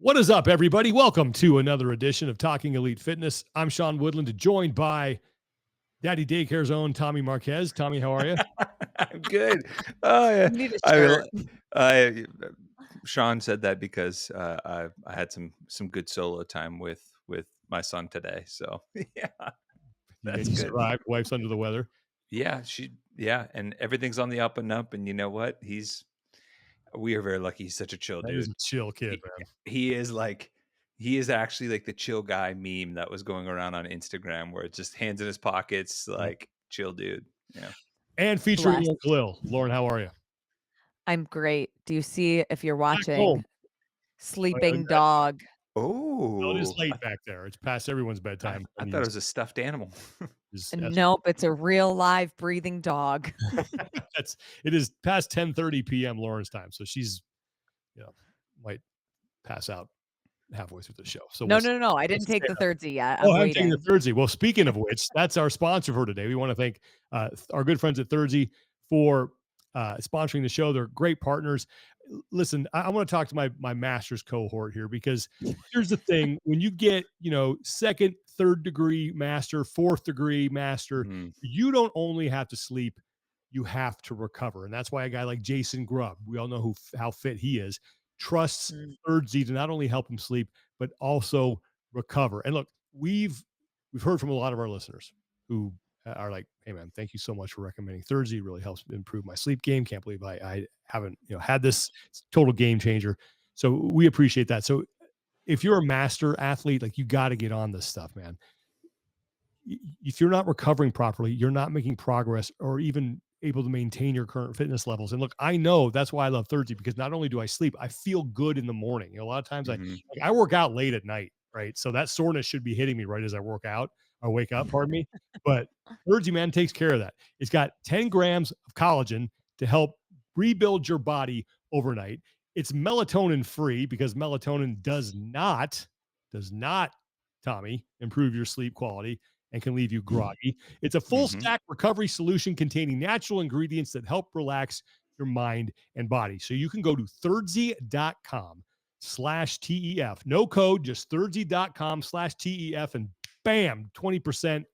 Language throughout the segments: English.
What is up, everybody? Welcome to another edition of Talking Elite Fitness. I'm Sean Woodland, joined by Daddy Daycare's own Tommy Marquez. Tommy, how are you? I'm good. Oh, yeah. You need a I shirt. I Sean said that because, I had some good solo time with my son today, so, yeah, that's You good. survived. Wife's under the weather. Yeah, and everything's on the up and up, and you know what? We are very lucky. He's such a chill That is dude. a chill kid, He man. he is actually like the chill guy meme that was going around on Instagram where it's just hands in his pockets, Yep. like, chill dude. Yeah. And featuring Bless. Lauren Khalil. Lauren, how are you? I'm great. Do you see if you're Back home. watching Oh, yeah, Sleeping Dog? well, it is Oh, late back there. It's past everyone's bedtime. I thought it was a stuffed animal. Nope, it's a real live breathing dog. it is past 10:30 p.m. Lauren's time, so she's might pass out halfway through the show. So No, we'll no, no, no. I didn't take the Thirdzy yet. I'm I'm taking the waiting. Thirdzy. Well, speaking of which, that's our sponsor for today. We want to thank our good friends at Thirdzy for sponsoring the show. They're great partners. Listen, I want to talk to my master's cohort here because here's the thing: when you get second, third degree master, fourth degree master, Mhm. you don't only have to sleep, you have to recover, and that's why a guy like Jason Grubb, we all know how fit he is, trusts Mm. Thirdzy to not only help him sleep but also recover. And look, we've heard from a lot of our listeners who are like, "Hey man, thank you so much for recommending Thirdzy. It really helps improve my sleep game. Can't believe I haven't had this. It's a total game changer." So we appreciate that. So if you're a master athlete, like, you got to get on this stuff, man. If you're not recovering properly, you're not making progress or even able to maintain your current fitness levels. And look, I know that's why I love Thirdzy, because not only do I sleep, I feel good in the morning. A lot of times Mhm. I work out late at night, right? So that soreness should be hitting me right as I work out or wake up, pardon me. But Thirdzy, man, takes care of that. It's got 10 grams of collagen to help rebuild your body overnight. It's melatonin free because melatonin does not, Tommy, improve your sleep quality and can leave you groggy. It's a full Mhm. stack recovery solution containing natural ingredients that help relax your mind and body. So you can go to thirdzy.com/TEF. No code, just thirdzy.com/TEF, and bam, 20%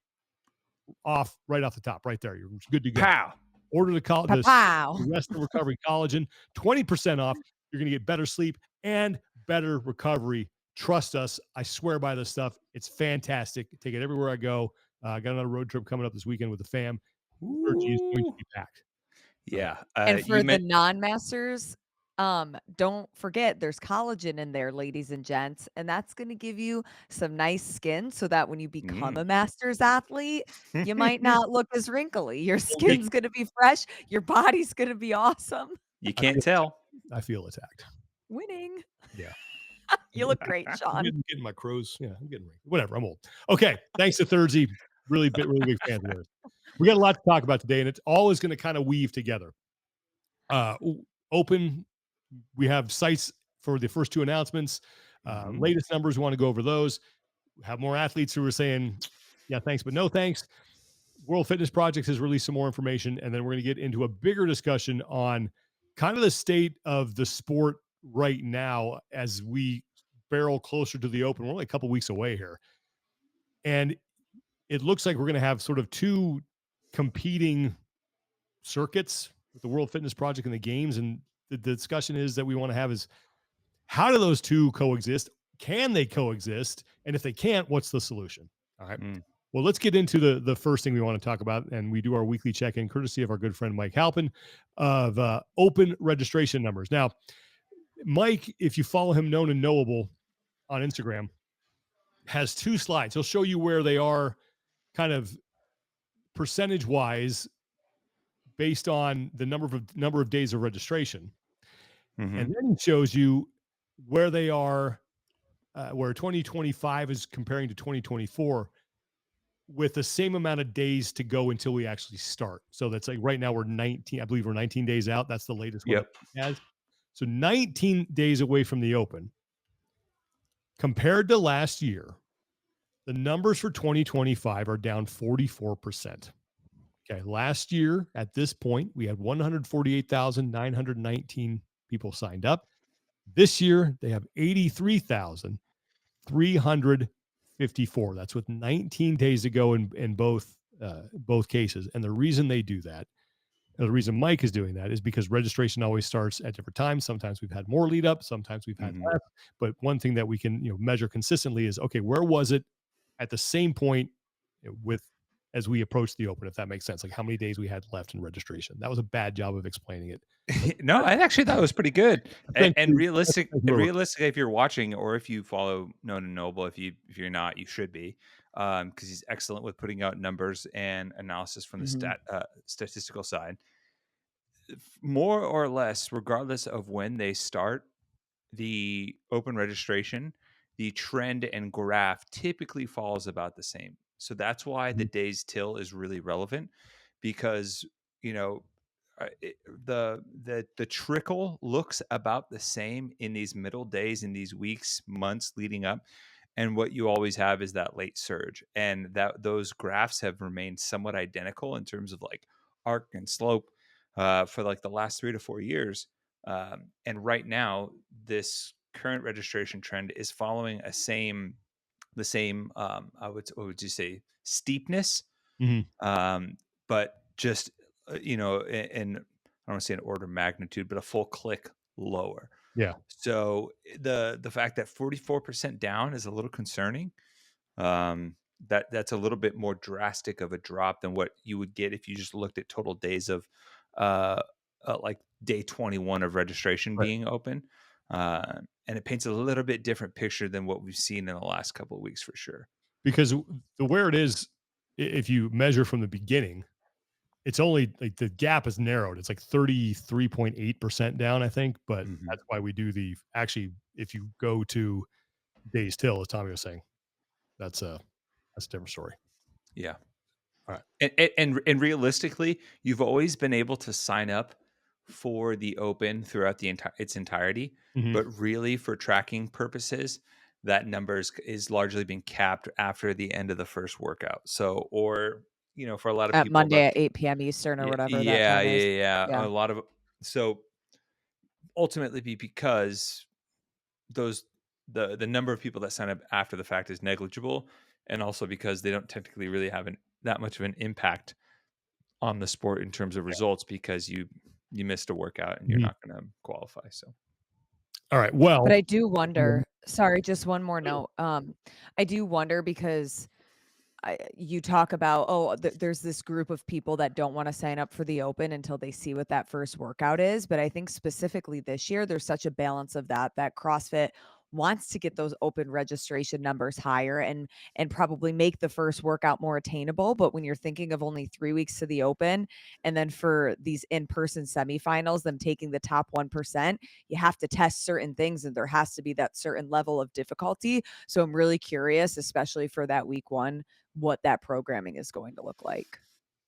off right off the top, right there. You're good to go. Pow. Order Pow. the Rest and Recovery Collagen, 20% off. You're going to get better sleep and better recovery. Trust us. I swear by this stuff. It's fantastic. Take it everywhere I go. I got another road trip coming up this weekend with the fam. Thirdzy is going to Ooh. be packed. So, Yeah, And you for the meant non-masters, don't forget there's collagen in there, ladies and gents, and that's gonna give you some nice skin so that when you become mm. a masters athlete, you might not look as wrinkly. Your hey, skin's gonna be fresh, your body's gonna be awesome. You I can't feel tell. I feel attacked. Winning. Yeah. You look great, I'm Sean. getting my crows. Yeah, I'm getting whatever. I'm old. Okay. Thanks to Thirdzy. Really big fan of theirs. We got a lot to talk about today, and it's always going to kind of weave together. Open, we have sites for the first two announcements. Mhm. Latest numbers, we want to go over those. We have more athletes who are saying, yeah, thanks, but no thanks. World Fitness Projects has released some more information, and then we're going to get into a bigger discussion on kind of the state of the sport right now as we barrel closer to the Open. We're only a couple weeks away here, and it looks like we're going to have sort of two competing circuits with the World Fitness Project and the Games. And the discussion is that we want to have is, how do those two coexist? Can they coexist? And if they can't, what's the solution? All right. Mm. Well, let's get into the first thing we want to talk about, and we do our weekly check-in courtesy of our good friend Mike Halpin of open registration numbers. Now, Mike, if you follow him, known and knowable on Instagram, has two slides. He'll show you where they are kind of percentage-wise based on the number of days of registration. Mhm. And then he shows you where they are, where 2025 is comparing to 2024 with the same amount of days to go until we actually start. So that's like right now we're 19, I believe we're 19 days out. That's the latest one Yep. that he has. So 19 days away from the Open. Compared to last year, the numbers for 2025 are down 44%. Okay. Last year at this point, we had 148,919 people signed up. This year, they have 83,354. That's with 19 days to go in both cases. And the reason they do that, the reason Mike is doing that, is because registration always starts at different times. Sometimes we've had more lead up, sometimes we've had less. But one thing that we can measure consistently is, okay, where was it at the same point with as we approach the open, if that makes sense, like how many days we had left in registration. That was a bad job of explaining it. No, I actually thought it was pretty good. And realistic, essentially where we're- realistically, if you're watching or if you follow Known and Noble, if you're not, you should be, because he's excellent with putting out numbers and analysis from the statistical side. More or less, regardless of when they start the open registration, the trend and graph typically falls about the same. So that's why the days till is really relevant, because the trickle looks about the same in these middle days, in these weeks, months leading up, and what you always have is that late surge, and that those graphs have remained somewhat identical in terms of like arc and slope for like the last 3 to 4 years. And right now, this current registration trend is following the same, what would you say, steepness, Mhm. but just in, I don't want to say an order of magnitude, but a full click lower. Yeah. So the fact that 44% down is a little concerning. That's a little bit more drastic of a drop than what you would get if you just looked at total days of like day 21 of registration Right. being open. And it paints a little bit different picture than what we've seen in the last couple of weeks for sure. Because the where it is, if you measure from the beginning, it's only like the gap is narrowed. It's like 33.8% down, I think. But that's why we do actually, if you go to days till, as Tommy was saying, that's a different story. Yeah. All right. And realistically, you've always been able to sign up for the open throughout its entirety, but really for tracking purposes, that number is largely been capped after the end of the first workout. So, or for a lot of At people, Monday at 8 p.m. Eastern or whatever that yeah, time is. a Yeah. lot of so ultimately because those the number of people that sign up after the fact is negligible, and also because they don't technically really have that much of an impact on the sport in terms of results, because you missed a workout and you're not going to qualify. So All right. Well, But I do wonder, sorry, just one more note. I do wonder because you talk about, there's this group of people that don't want to sign up for the open until they see what that first workout is. But I think specifically this year, there's such a balance of that CrossFit wants to get those open registration numbers higher and probably make the first workout more attainable. But when you're thinking of only 3 weeks to the open, and then for these in-person semifinals, them taking the top 1%, you have to test certain things and there has to be that certain level of difficulty. So I'm really curious, especially for that week one, what that programming is going to look like.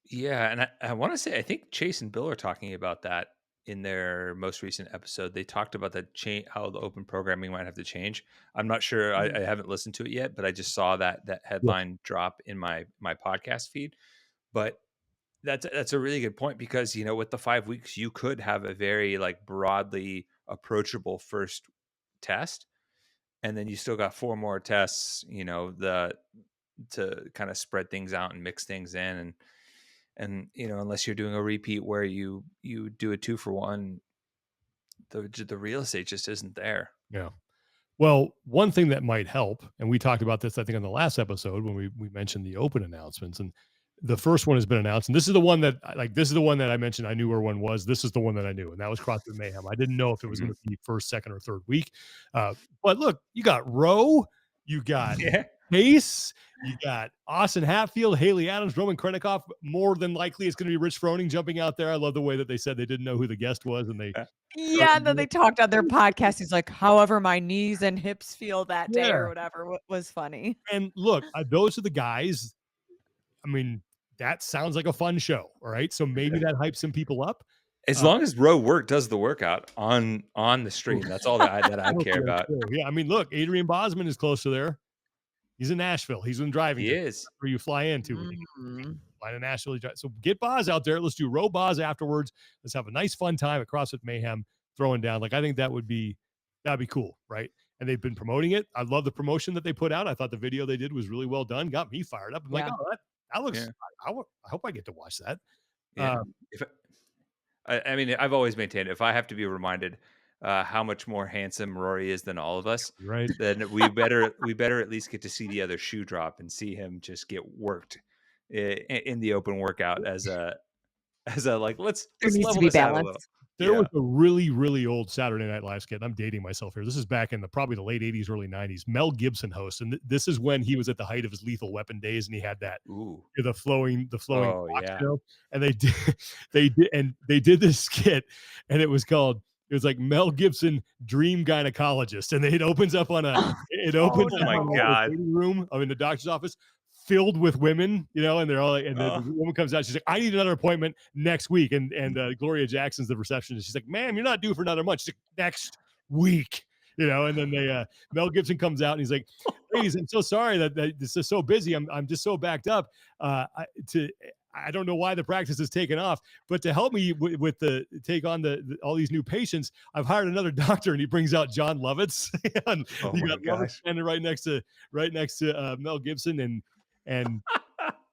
yeah, and I want to say, I think Chase and Bill are talking about that in their most recent episode. They talked about that change, how the open programming might have to change. I'm not sure. I haven't listened to it yet, but I just saw that headline drop in my podcast feed. But that's a really good point, because with the 5 weeks, you could have a very like broadly approachable first test, and then you still got 4 more tests, to kind of spread things out and mix things in, and unless you're doing a repeat where you do a 2-for-1, the real estate just isn't there. Yeah. Well, one thing that might help, and we talked about this, I think, on the last episode when we mentioned the open announcements, and the first one has been announced, and this is the one that I mentioned. I knew where one was. This is the one that I knew, and that was CrossFit Mayhem. I didn't know if it was going to be first, second, or third week. But look, you got Rowe, you got Pace, you got Austin Hatfield, Haley Adams, Roman Krennikov. More than likely, it's going to be Rich Froning jumping out there. I love the way that they said they didn't know who the guest was, and they Yeah, and then they talked on their podcast. He's like, however my knees and hips feel that day or whatever was funny. And look, those are the guys. I mean, that sounds like a fun show. All right. So maybe that hypes some people up. As long as Roe does the workout on the stream, that's all that I care about. Yeah. I mean, look, Adrian Bosman is close to there. He's in Nashville. He's in driving. He is. Where you fly into. Fly to Nashville. So get Boz out there. Let's do Roe Boz afterwards. Let's have a nice fun time at CrossFit Mayhem throwing down. Like, I think that'd that'd be cool, right? And they've been promoting it. I love the promotion that they put out. I thought the video they did was really well done. Got me fired up. I'm like, Yeah. oh, that looks. Yeah. I hope I get to watch that. Yeah. If I mean, I've always maintained if I have to be reminded how much more handsome Rory is than all of us, Right. then we better at least get to see the other shoe drop and see him just get worked in the open workout as a like let's There needs to level be this out a little. balance. There Yeah. was a really, really old Saturday Night Live skit. I'm dating myself here. This is back in probably the late 80s, early 90s. Mel Gibson hosts, and this is when he was at the height of his Lethal Weapon days, and he had that Ooh. the flowing Oh box yeah. show. And they did this skit, and it was like Mel Gibson Dream Gynecologist, and it opens up on Oh Oh my no. a God. waiting room in the doctor's office filled with women, and they're all like, and the Oh. woman comes out. She's like, I need another appointment next week. And Gloria Jackson's the receptionist. She's like, ma'am, you're not due for another month. She's like, next week, and then Mel Gibson comes out and he's like, ladies, I'm so sorry that this is so busy. I'm just so backed up. I don't know why the practice has taken off, but to help me with take on all these new patients, I've hired another doctor, and he brings out John Lovitz. And Oh you my got Lovitz gosh. standing right next to Mel Gibson, and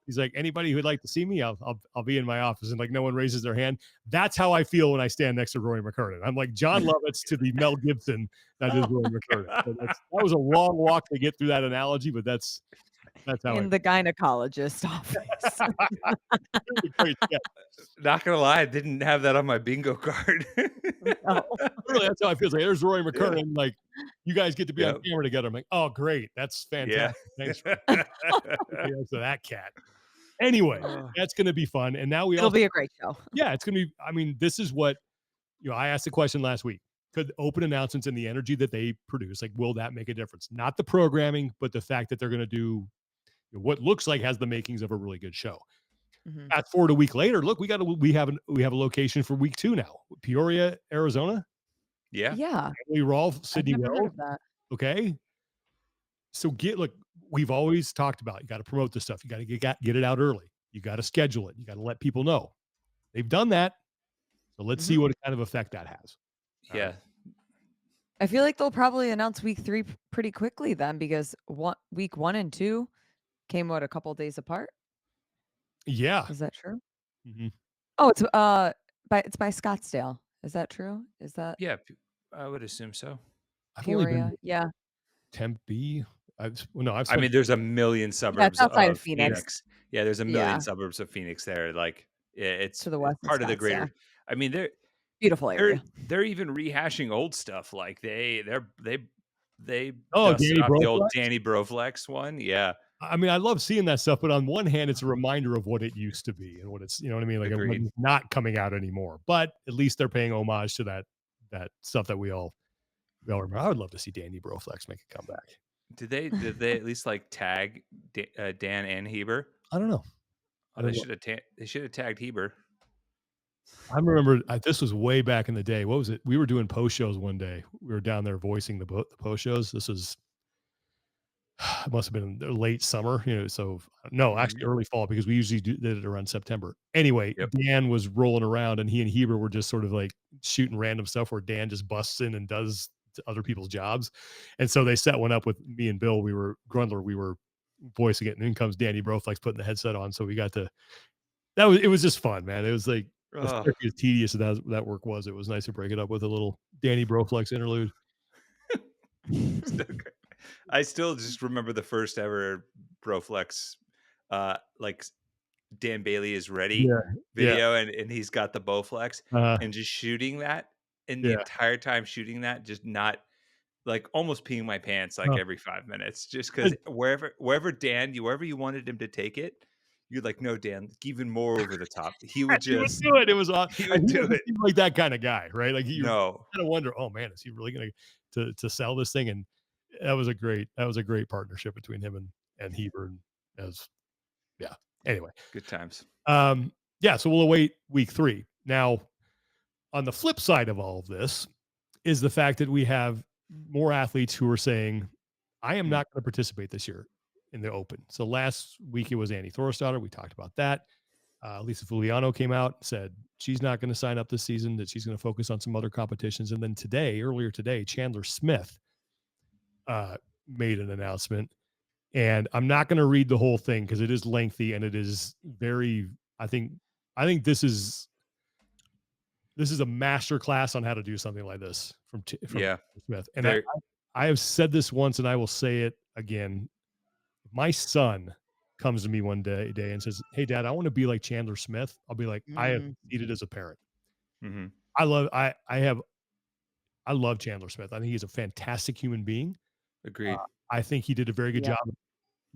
he's like, anybody who'd like to see me, I'll be in my office, and like no one raises their hand. That's how I feel when I stand next to Roy McCurden. I'm like John Lovitz to the Mel Gibson that is Roy McCurden. So that was a long walk to get through that analogy, but that's how In the gynecologist office. great. Yeah, Not gonna lie, I didn't have that on my bingo card. No. literally, that's how I feel. It's like, there's Roy McCurden. Like, you guys get to be on Yep. camera together. I'm like, oh, great, that's Yeah. fantastic. Thanks for that cat. Anyway, Oh. that's going to be fun. And now we It'll also, be a great show. yeah, it's going to be. I mean, this is what I asked the question last week. Could open announcements and the energy that they produce, like, will that make a difference? Not the programming, but the fact that they're going to do what looks like has the makings of a really good show. Mhm. Fast forward a week later, look, we have a location for week 2 now. Peoria, Arizona. Yeah. Yeah. Emily Rolfe, I've Sydney never heard Wells. of that. Okay. So we've always talked about, you got to promote this stuff. You got to get it out early. You got to schedule it. You got to let people know. They've done that. So let's see what kind of effect that has. Yeah. I feel like they'll probably announce week 3 pretty quickly then, because week 1 and 2 came a couple days apart. Yeah. Is that true? Mhm. Oh, it's by Scottsdale. Is that true? Is that Yeah. I would assume so. I've only Peoria? been Yeah. Tempe. I've I spent, mean, there's a million Yeah, it's suburbs outside of of Phoenix. Phoenix. Yeah, there's a Yeah. million suburbs of Phoenix there. Like, it's To the west of part of the Scottsdale. greater. I mean, Beautiful area. they're even rehashing old stuff. Like they Oh, dusted Danny off the old Broflex? Danny Broflex one. Yeah, I mean, I love seeing that stuff, but on one hand, it's a reminder of what it used to be and what it's, you know what I mean? Like, agreed. it's not coming out anymore, but at least they're paying homage to that stuff that we all remember. I would love to see Danny Broflex make a comeback. Did they at least like tag Dan and Heber? I don't know. Oh, they should have tagged Heber. I remember this was way back in the day. What was it? We were doing post shows one day. We were down there voicing the post shows. This was, it must have been the late summer, so no, actually early fall, because we usually did it around September. Anyway, Yep. Dan was rolling around, and he and Heber were just sort of like shooting random stuff where Dan just busts in and does other people's jobs. And so they set one up with me and Bill. We were voicing it, and in comes Danny Broflex putting the headset on. So we got to, it was just fun, man. It was like, Ugh. as tedious as that work was, it was nice to break it up with a little Danny Broflex interlude. So great. I still just remember the first ever Broflex, like Dan Bailey is ready video, and he's got the Bowflex, and just shooting that, and the entire time shooting that, just not like almost peeing my pants like every 5 minutes, just because wherever Dan, wherever you wanted him to take it, you're like, no, Dan, even more over the top. He would just do it. It was awesome. he would do it. Like that kind of guy, right? Like you No, kind of wonder, oh man, is he really going to sell this thing? And that was a great partnership between him and Heber. Anyway, good times. So we'll await week 3. Now, on the flip side of all of this is the fact that we have more athletes who are saying, I am not going to participate this year in the open. So last week it was Annie Thorisdottir. We talked about that. Lisa Fuliano came out and said she's not going to sign up this season, that she's going to focus on some other competitions. And then earlier today, Chandler Smith made an announcement. And I'm not going to read the whole thing because it is lengthy and it is very, I think this is a master class on how to do something like this from Yeah. Smith. And Very. I have said this once and I will say it again. If my son comes to me one day and says, "Hey dad, I want to be like Chandler Smith," I'll be like, I have Mm. succeeded as a parent. Mm-hmm. I love Chandler Smith. I think he's a fantastic human being. Agreed. I think he did a very good Yeah. job of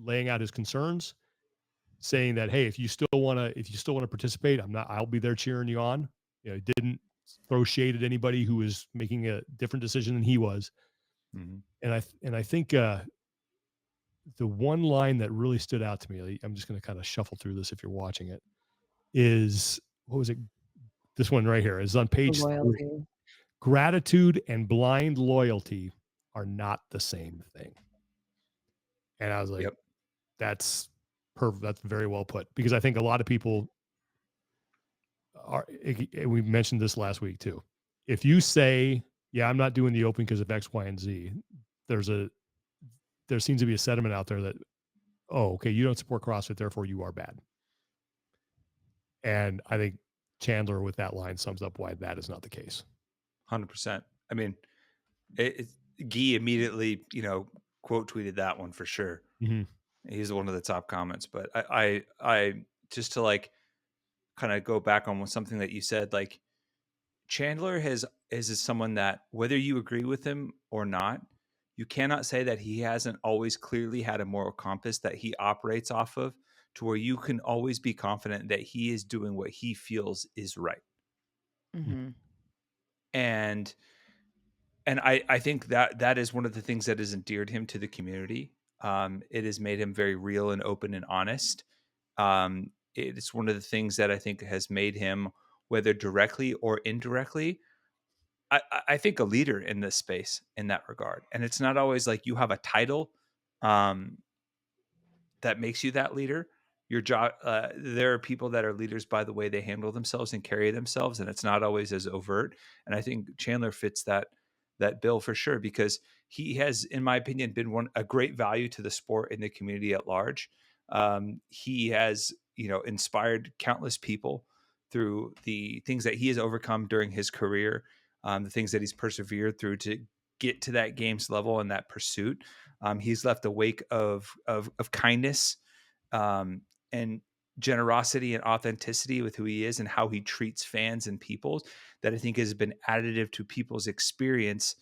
laying out his concerns, saying that, hey, if you still want to participate, I'll be there cheering you on. He didn't throw shade at anybody who was making a different decision than he was. Mm-hmm. And I think the one line that really stood out to me, I'm just going to kind of shuffle through this if you're watching it, is, what was it? This one right here is on The page 3. loyalty. Gratitude and blind loyalty are not the same thing. And I was like, Yep. that's perfect. That's very well put, because I think a lot of people we mentioned this last week too. If you say, yeah, I'm not doing the open because of X, Y, and Z, there seems to be a sentiment out there that, oh, okay, you don't support CrossFit, therefore you are bad. And I think Chandler with that line sums up why that is not the case. 100%. I mean, Guy immediately, quote tweeted that one for sure. Mm-hmm. He's one of the top comments. But I just to like kind of go back on something that you said, like Chandler is someone that, whether you agree with him or not, you cannot say that he hasn't always clearly had a moral compass that he operates off of, to where you can always be confident that he is doing what he feels is right. Mm-hmm. And I think that is one of the things that has endeared him to the community. It has made him very real and open and honest. It's one of the things that I think has made him, whether directly or indirectly, I think a leader in this space in that regard. And it's not always like you have a title that makes you that leader. Your job, there are people that are leaders by the way they handle themselves and carry themselves, and it's not always as overt. And I think Chandler fits that bill for sure, because he has, in my opinion, been a great value to the sport and the community at large. He has, inspired countless people through the things that he has overcome during his career, the things that he's persevered through to get to that games level and that pursuit. He's left a wake of kindness, and generosity and authenticity with who he is and how he treats fans and people, that I think has been additive to people's experience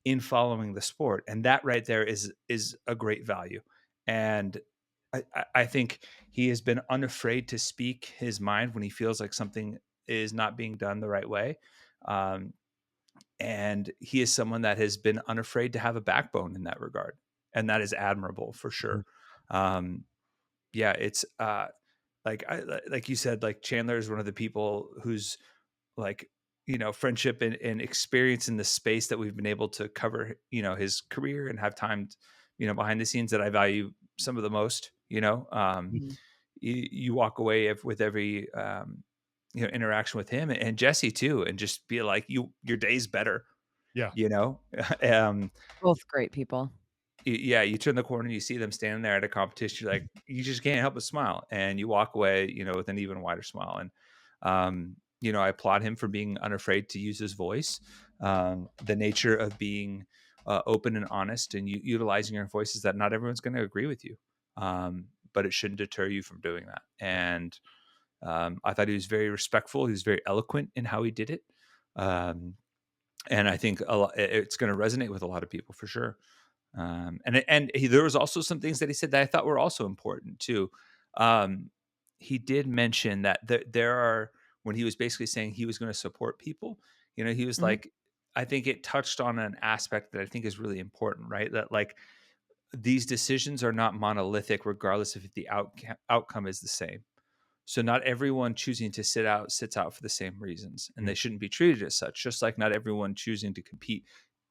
in following the sport. And that right there is a great value. And I think he has been unafraid to speak his mind when he feels like something is not being done the right way. And he is someone that has been unafraid to have a backbone in that regard. And that is admirable for sure. Yeah, it's like you said, like Chandler is one of the people who's like, friendship and experience in the space that we've been able to cover, his career and have time, behind the scenes, that I value some of the most. Mm-hmm. You walk away with every interaction with him and Jesse too, and just be like, your day's better. Yeah. um, Both great people. yeah, you turn the corner, you see them standing there at a competition, like you just can't help but smile, and you walk away, with an even wider smile. And I applaud him for being unafraid to use his voice, the nature of being open and honest, and utilizing your voice is that not everyone's going to agree with you, but it shouldn't deter you from doing that. And I thought he was very respectful. He was very eloquent in how he did it, and I think it's going to resonate with a lot of people for sure. There was also some things that he said that I thought were also important too. He did mention that there are, when he was basically saying he was going to support people, he was Mhm. like, I think it touched on an aspect that I think is really important, right? That like these decisions are not monolithic, regardless if the outcome is the same. So not everyone choosing to sits out for the same reasons, and they shouldn't be treated as such. Just like not everyone choosing to compete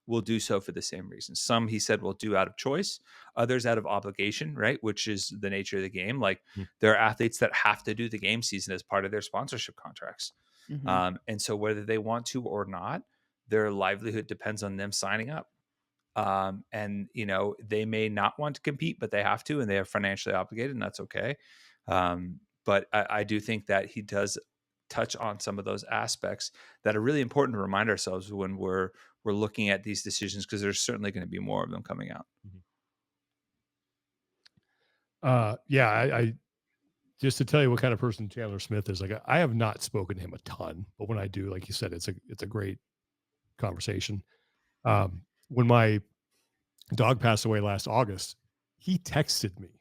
will do so for the same reason. Some, he said, will do out of choice, others out of obligation, right? Which is the nature of the game. Like Mhm. there are athletes that have to do the game season as part of their sponsorship contracts. Hmm. And so whether they want to or not, their livelihood depends on them signing up. And they may not want to compete, but they have to, and they are financially obligated, and that's okay. But I do think that he does touch on some of those aspects that are really important to remind ourselves when we're looking at these decisions, because there's certainly going to be more of them coming out. Mhm. Yeah, I just to tell you what kind of person Chandler Smith is, like I have not spoken to him a ton, but when I do, like you said, it's a great conversation. When my dog passed away last August, he texted me.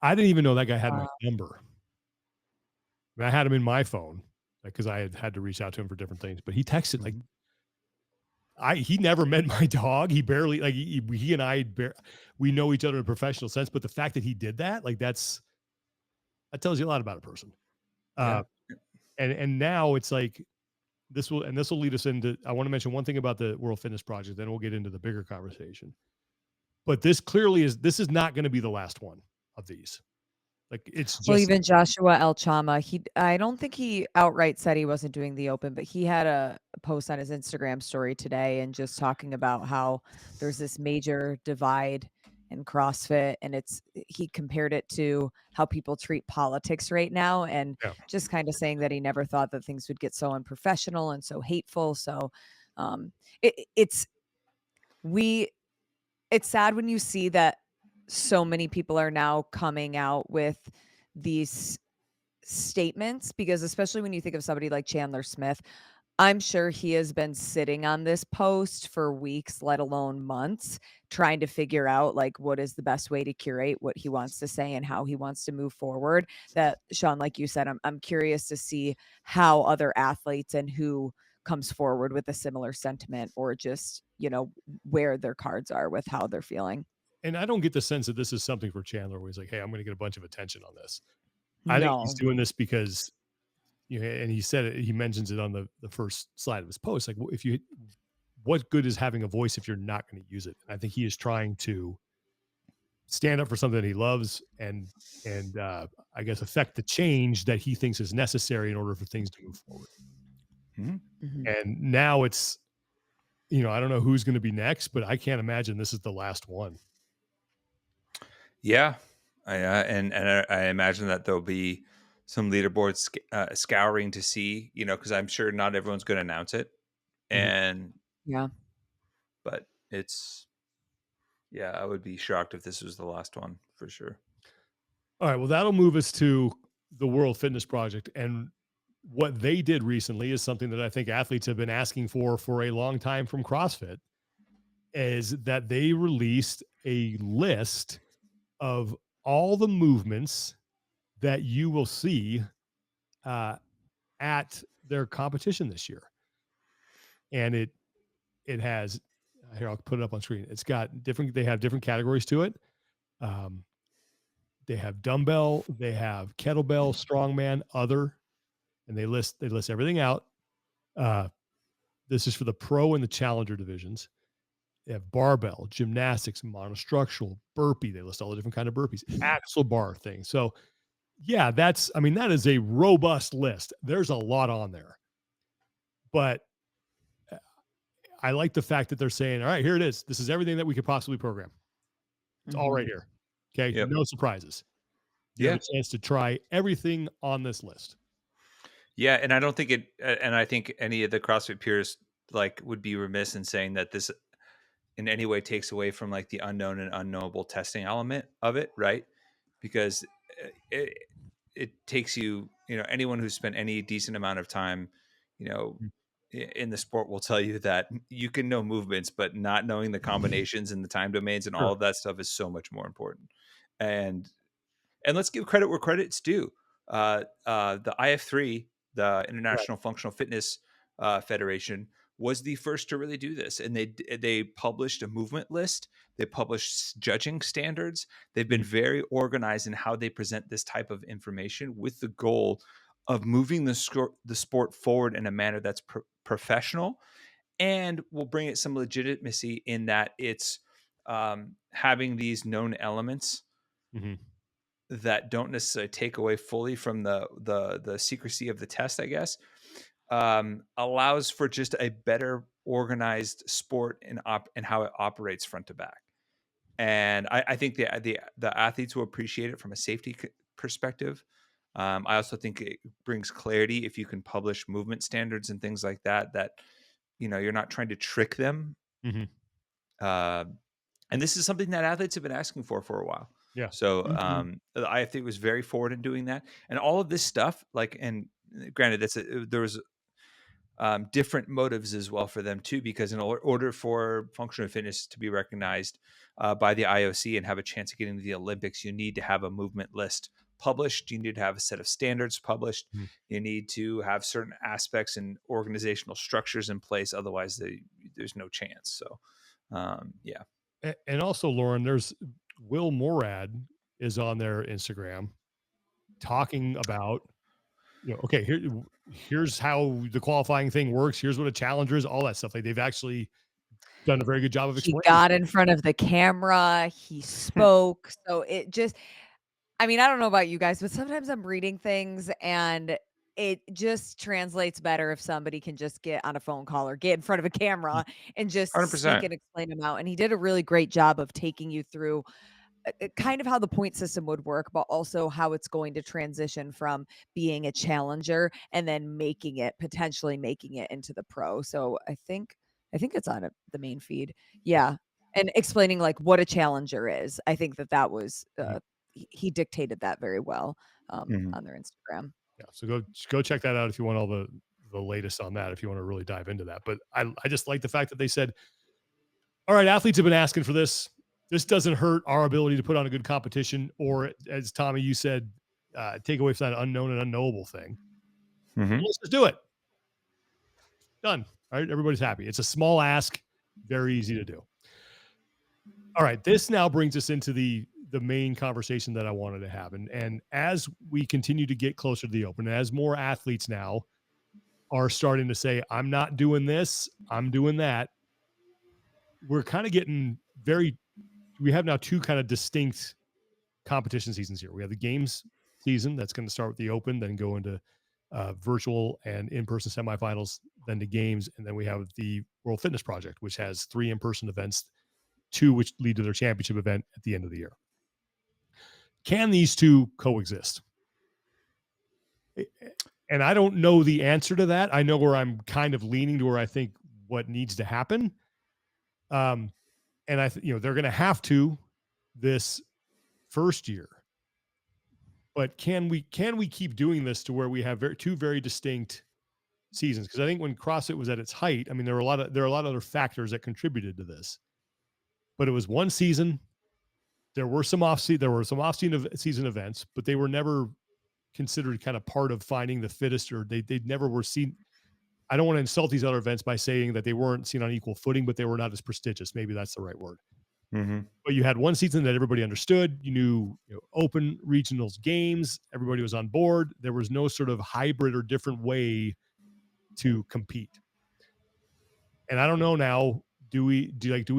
I didn't even know that guy had my Wow. number. I had him in my phone because I had to reach out to him for different things. But he texted like Mhm. he never met my dog. He barely like he and we know each other in a professional sense. But the fact that he did that, like that tells you a lot about a person. Yeah. Uh, and now it's like this will lead us into. I want to mention one thing about the World Fitness Project, then we'll get into the bigger conversation. But this is not going to be the last one of these. Like it's Well, just even Joshua El Chama, I don't think he outright said he wasn't doing the open, but he had a post on his Instagram story today and just talking about how there's this major divide in CrossFit, and he compared it to how people treat politics right now, and yeah. just kind of saying that he never thought that things would get so unprofessional and so hateful. So um it's we it's sad when you see that so many people are now coming out with these statements, because especially when you think of somebody like Chandler Smith, I'm sure he has been sitting on this post for weeks, let alone months, trying to figure out like what is the best way to curate what he wants to say and how he wants to move forward. That Sean, like you said, I'm curious to see how other athletes and who comes forward with a similar sentiment, or just, where their cards are with how they're feeling. And I don't get the sense that this is something for Chandler where he's like, "Hey, I'm going to get a bunch of attention on this." I think he's No. doing this because and he said it. He mentions it on the first slide of his post. Like, if you, what good is having a voice if you're not going to use it? I think he is trying to stand up for something that he loves and I guess affect the change that he thinks is necessary in order for things to move forward. Mhm. Mhm. And now it's I don't know who's going to be next, but I can't imagine this is the last one. Yeah, I imagine that there'll be some leaderboards scouring to see, because I'm sure not everyone's going to announce it, Mhm. and Yeah. but it's yeah, I would be shocked if this was the last one for sure. All right. Well, that'll move us to the World Fitness Project. And what they did recently is something that I think athletes have been asking for a long time from CrossFit, is that they released a list of all the movements that you will see uh, at their competition this year. And it has here, I'll put it up on screen. It's got they have different categories to it. Um, they have dumbbell, they have kettlebell, strongman, other, and they list everything out. Uh, this is for the pro and the challenger divisions. They have barbell, gymnastics, monostructural, burpee. They list all the different kind of burpees, axle bar thing. So yeah, that is a robust list. There's a lot on there, but uh, I like the fact that they're saying, all right, here it is. This is everything that we could possibly program. It's all Mhm. right here. Okay. Yep. No surprises. You have Yeah. a chance to try everything on this list. Yeah, and I don't think and I think any of the CrossFit peers like would be remiss in saying that this in any way takes away from like the unknown and unknowable testing element of it, right? Because it, it takes anyone who's spent any decent amount of time, you know, in the sport will tell you that you can know movements, but not knowing the combinations and the time domains and all Sure. of that stuff is so much more important. And let's give credit where credit's due. The IF3, the Right. International Functional Fitness Federation, was the first to really do this, and they published a movement list. They published judging standards. They've been Mhm. very organized in how they present this type of information, with the goal of moving the sport forward in a manner that's professional and will bring it some legitimacy in that it's having these known elements Hmm. that don't necessarily take away fully from the secrecy of the test, I guess, allows for just a better organized sport and how it operates front to back. And I think the athletes will appreciate it from a safety perspective. I also think it brings clarity if you can publish movement standards and things like that. That you're not trying to trick them. Hmm. Uh, and this is something that athletes have been asking for a while. Yeah. So Mhm. the IFA was very forward in doing that, and all of this stuff. And granted, there was different motives as well for them too, because in order for functional fitness to be recognized by the IOC and have a chance of getting to the Olympics, you need to have a movement list published. You need to have a set of standards published. Mhm. You need to have certain aspects and organizational structures in place. Otherwise, there's no chance. So, yeah. And also, Lauren, there's Will Morad is on their Instagram talking about, okay, here's how the qualifying thing works. Here's what a challenger is, all that stuff. Like they've actually done a very good job of He explaining. got in front of the camera, he spoke, so it just I mean, I don't know about you guys, but sometimes I'm reading things and it just translates better if somebody can just get on a phone call or get in front of a camera and just speak 100%. and explain them out, and he did a really great job of taking you through kind of how the point system would work, but also how it's going to transition from being a challenger and then potentially making it into the pro. So I think it's on the main feed. Yeah. And explaining like what a challenger is. I think that was Mhm. he dictated that very well Mhm. on their Instagram. Yeah. So go check that out if you want all the latest on that, if you want to really dive into that. But I just like the fact that they said, all right, athletes have been asking for this. This doesn't hurt our ability to put on a good competition, or as Tommy, you said, take away from that unknown and unknowable thing. Mhm. Let's just do it. Done. All right. Everybody's happy. It's a small ask, very easy to do. All right. This now brings us into the main conversation that I wanted to have. And as we continue to get closer to the open, as more athletes now are starting to say, I'm not doing this, I'm doing that, we're kind of getting we have now two kind of distinct competition seasons here. We have the games season that's going to start with the open, then go into virtual and in-person semifinals, then to games. And then we have the World Fitness Project, which has 3 in-person events, 2 which lead to their championship event at the end of the year. Can these two coexist? And I don't know the answer to that. I know where I'm kind of leaning to where I think what needs to happen. And they're going to have to this first year. But can we keep doing this to where we have two very distinct seasons? Because I think when CrossFit was at its height, I mean, there are a lot of other factors that contributed to this. But it was one season. There were some off-season events, but they were never considered kind of part of finding the fittest, or they never were seen. I don't want to insult these other events by saying that they weren't seen on equal footing, but they were not as prestigious. Maybe that's the right word. Mhm. But you had one season that everybody understood. You knew, open regionals games. Everybody was on board. There was no sort of hybrid or different way to compete. And I don't know now. Do we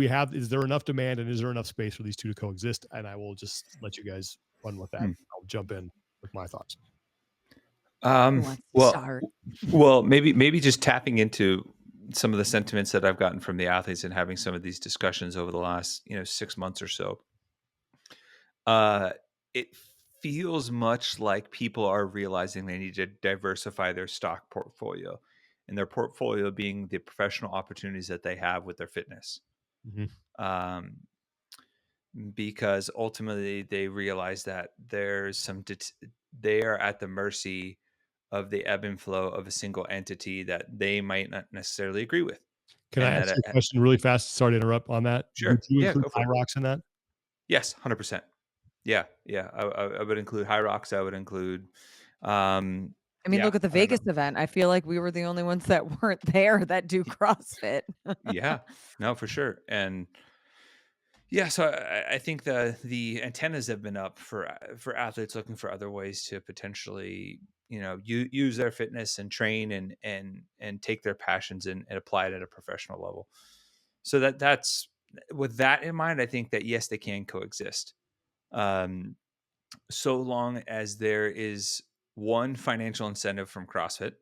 have? Is there enough demand and is there enough space for these two to coexist? And I will just let you guys run with that. Hmm. I'll jump in with my thoughts. Who wants to Well, start? maybe just tapping into some of the sentiments that I've gotten from the athletes and having some of these discussions over the last 6 months or so. It feels much like people are realizing they need to diversify their stock portfolio, and their portfolio being the professional opportunities that they have with their fitness. Mhm. Um, because ultimately they realize that they are at the mercy of the ebb and flow of a single entity that they might not necessarily agree with. Can I And ask that you a question really fast? Sorry to interrupt on that. Would sure, you yeah, include go High for it. Rocks in that? Yes, 100%. Yeah, yeah. I would include High Rocks. I would include, um, I mean, yeah, look at the I don't know. Vegas event. I feel like we were the only ones that weren't there that do CrossFit. Yeah, no, for sure. And yeah, so I think the antennas have been up for athletes looking for other ways to potentially use their fitness and train and take their passions and apply it at a professional level. So that's with that in mind, I think that yes, they can coexist. So long as there is one financial incentive from CrossFit,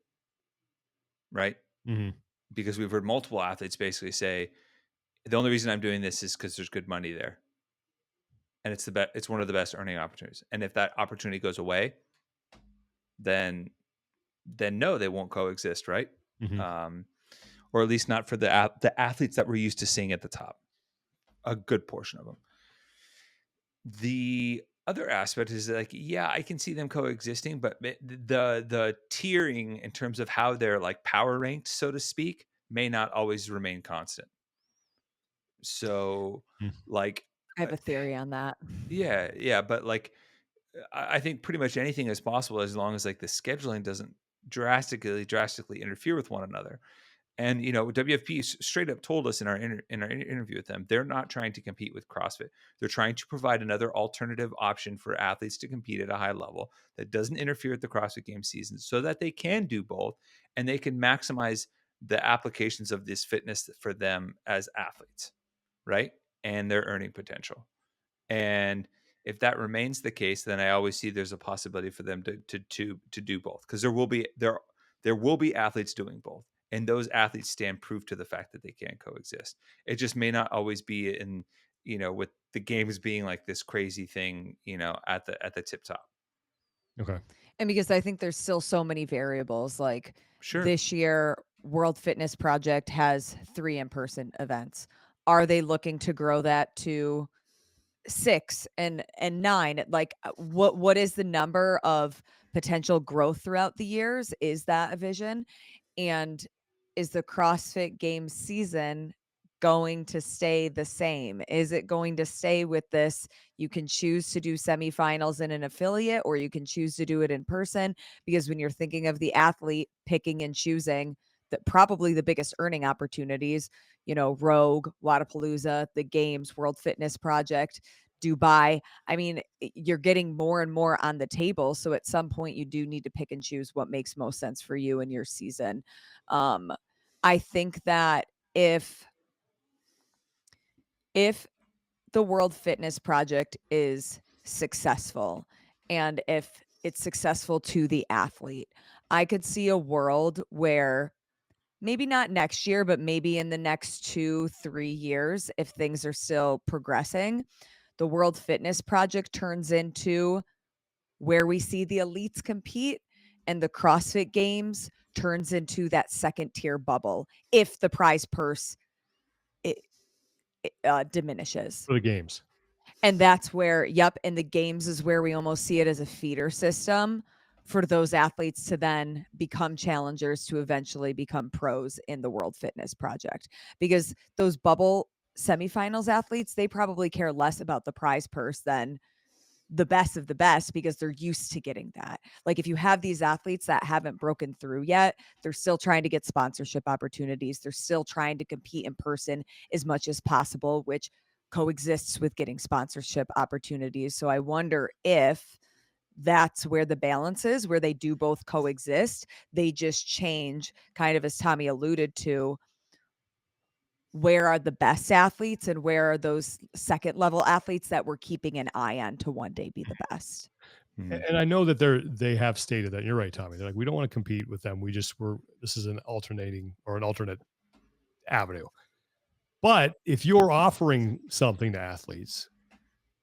right? Mhm. Because we've heard multiple athletes basically say, the only reason I'm doing this is because there's good money there. And it's one of the best earning opportunities. And if that opportunity goes away, then no, they won't coexist, right? Mhm. Um, or at least not for the athletes that we're used to seeing at the top. A good portion of them. The other aspect is like, yeah, I can see them coexisting, but the tiering in terms of how they're like power ranked, so to speak, may not always remain constant. So, Mm. like, I have a theory on that. yeah, but like, I think pretty much anything is possible as long as like the scheduling doesn't drastically interfere with one another. And WFP straight up told us in our interview with them, they're not trying to compete with CrossFit. They're trying to provide another alternative option for athletes to compete at a high level that doesn't interfere with the CrossFit Games season, so that they can do both and they can maximize the applications of this fitness for them as athletes, right? And their earning potential. And if that remains the case, then I always see there's a possibility for them to do both, because there will be athletes doing both, and those athletes stand proof to the fact that they can coexist. It just may not always be in with the games being like this crazy thing at the tip top. Okay. And because I think there's still so many variables, like Sure. this year, World Fitness Project has 3 in-person events. Are they looking to grow that to 6 and 9? Like, what is the number of potential growth throughout the years? Is that a vision? And is the CrossFit Games season going to stay the same? Is it going to stay with this? You can choose to do semifinals in an affiliate, or you can choose to do it in person. Because when you're thinking of the athlete picking and choosing, that probably the biggest earning opportunities, Rogue, Wadapalooza, the Games, World Fitness Project, Dubai. I mean, you're getting more and more on the table. So at some point, you do need to pick and choose what makes most sense for you in your season. Um, I think that if the World Fitness Project is successful, and if it's successful to the athlete, I could see a world where maybe not next year, but maybe in the next 2-3 years, if things are still progressing, the World Fitness Project turns into where we see the elites compete, and the CrossFit Games turns into that second tier bubble if the prize purse diminishes. For the games. And that's where, and the games is where we almost see it as a feeder system for those athletes to then become challengers to eventually become pros in the World Fitness Project. Because those bubble semifinals athletes, they probably care less about the prize purse than the best of the best, because they're used to getting that. Like, if you have these athletes that haven't broken through yet, they're still trying to get sponsorship opportunities. They're still trying to compete in person as much as possible, which coexists with getting sponsorship opportunities. So I wonder if that's where the balance is, where they do both coexist. They just change, kind of as Tommy alluded to, where are the best athletes and where are those second level athletes that we're keeping an eye on to one day be the best. Mhm. And I know that they have stated that. You're right, Tommy. They're like, we don't want to compete with them. This is an alternate avenue. But if you're offering something to athletes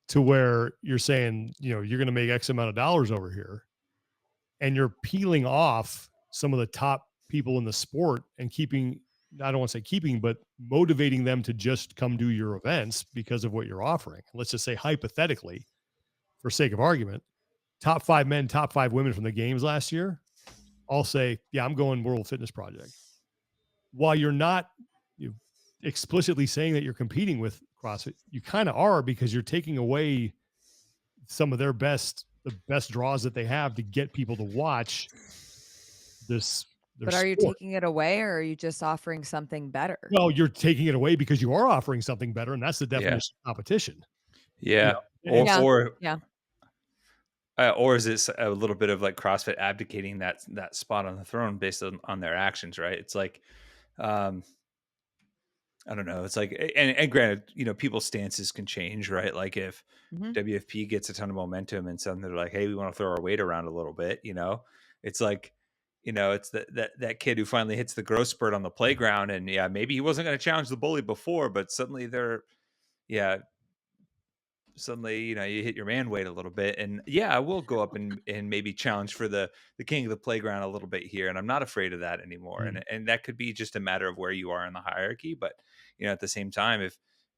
to where you're saying, you're going to make X amount of dollars over here, and you're peeling off some of the top people in the sport and I don't want to say keeping, but motivating them to just come do your events because of what you're offering. Let's just say hypothetically, for sake of argument, top 5 men, top 5 women from the games last year, all say, yeah, I'm going World Fitness Project. While you're not explicitly saying that you're competing with CrossFit, you kind of are, because you're taking away some of the best draws that they have to get people to watch their But are you sport. taking it away, or are you just offering something better? Well, you're taking it away because you are offering something better, and that's the Yeah. definition of competition. Yeah. And Yeah. Or Yeah. Or is it a little bit of like CrossFit abdicating that spot on the throne based on their actions, right? It's like, um, I don't know. It's like, and granted, people's stances can change, right? Like if Mhm. WFP gets a ton of momentum and suddenly they're like, hey, we want to throw our weight around a little bit, it's like, it's that kid who finally hits the growth spurt on the playground, and yeah, maybe he wasn't going to challenge the bully before, but suddenly yeah, suddenly you hit your man weight a little bit, and yeah, I will go up and maybe challenge for the king of the playground a little bit here, and I'm not afraid of that anymore. Mm. And that could be just a matter of where you are in the hierarchy, but at the same time,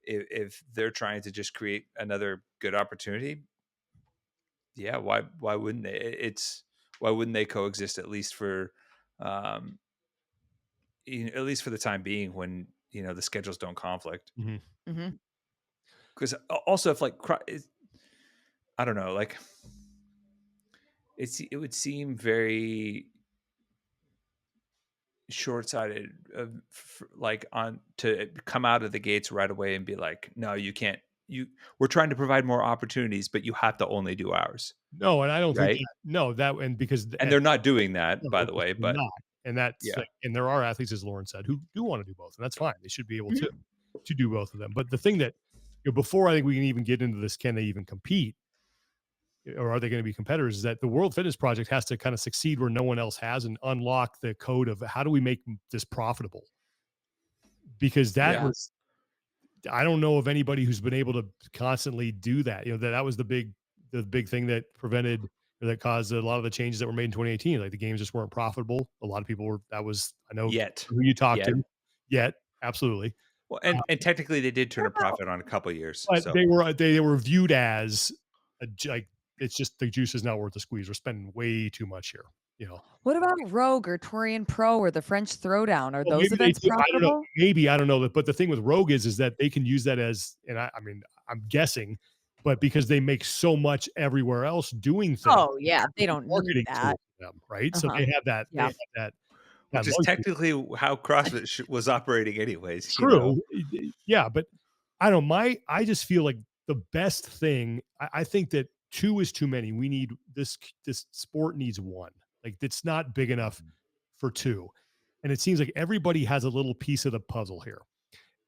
if they're trying to just create another good opportunity, yeah, why wouldn't they? Why wouldn't they coexist, at least for um at least for the time being, when the schedules don't conflict? Mhm. Mhm. Because also, if like I don't know, like it would seem very short-sighted like on to come out of the gates right away and be like, no, you can't, we're trying to provide more opportunities, but you have to only do ours, No, and I don't think right? that no, that and because And they're not doing that, by no, the way, they're but not, and that's yeah. like and there are athletes, as Lauren said, who do wanna do both, and that's fine. They should be able Mhm. to do both of them. But the thing that before I think we can even get into this, can they even compete, or are they gonna be competitors, is that the World Fitness Project has to kinda succeed where no one else has and unlock the code of how do we make this profitable? Because that Yeah. was I don't know of anybody who's been able to constantly do that. That was the big thing that prevented or that caused a lot of the changes that were made in 2018. Like the games just weren't profitable. A lot of people were that was I know Yet. who you talk Yet. to. Yet, absolutely. Well, and technically they did turn What a about profit on a couple years, But so they were viewed as like it's just the juice is not worth the squeeze. We're spending way too much here. what about Rogue or Torian Pro or the French Throwdown? Are Well, those maybe they events do. I don't know. profitable? Maybe I don't know that. But the thing with Rogue is that they can use that as, and I mean, I'm guessing, but because they make so much everywhere else doing things, Oh, yeah, they it's a don't need marketing that. tool for them, right? So Uh-huh. they have that. They Yeah. have that which is luxury. technically how CrossFit was operating anyways, True. Yeah, but I don't. I just feel like the best thing. I think that two is too many. We need this. This sport needs one. Like it's not big enough for two, and it seems like everybody has a little piece of the puzzle here.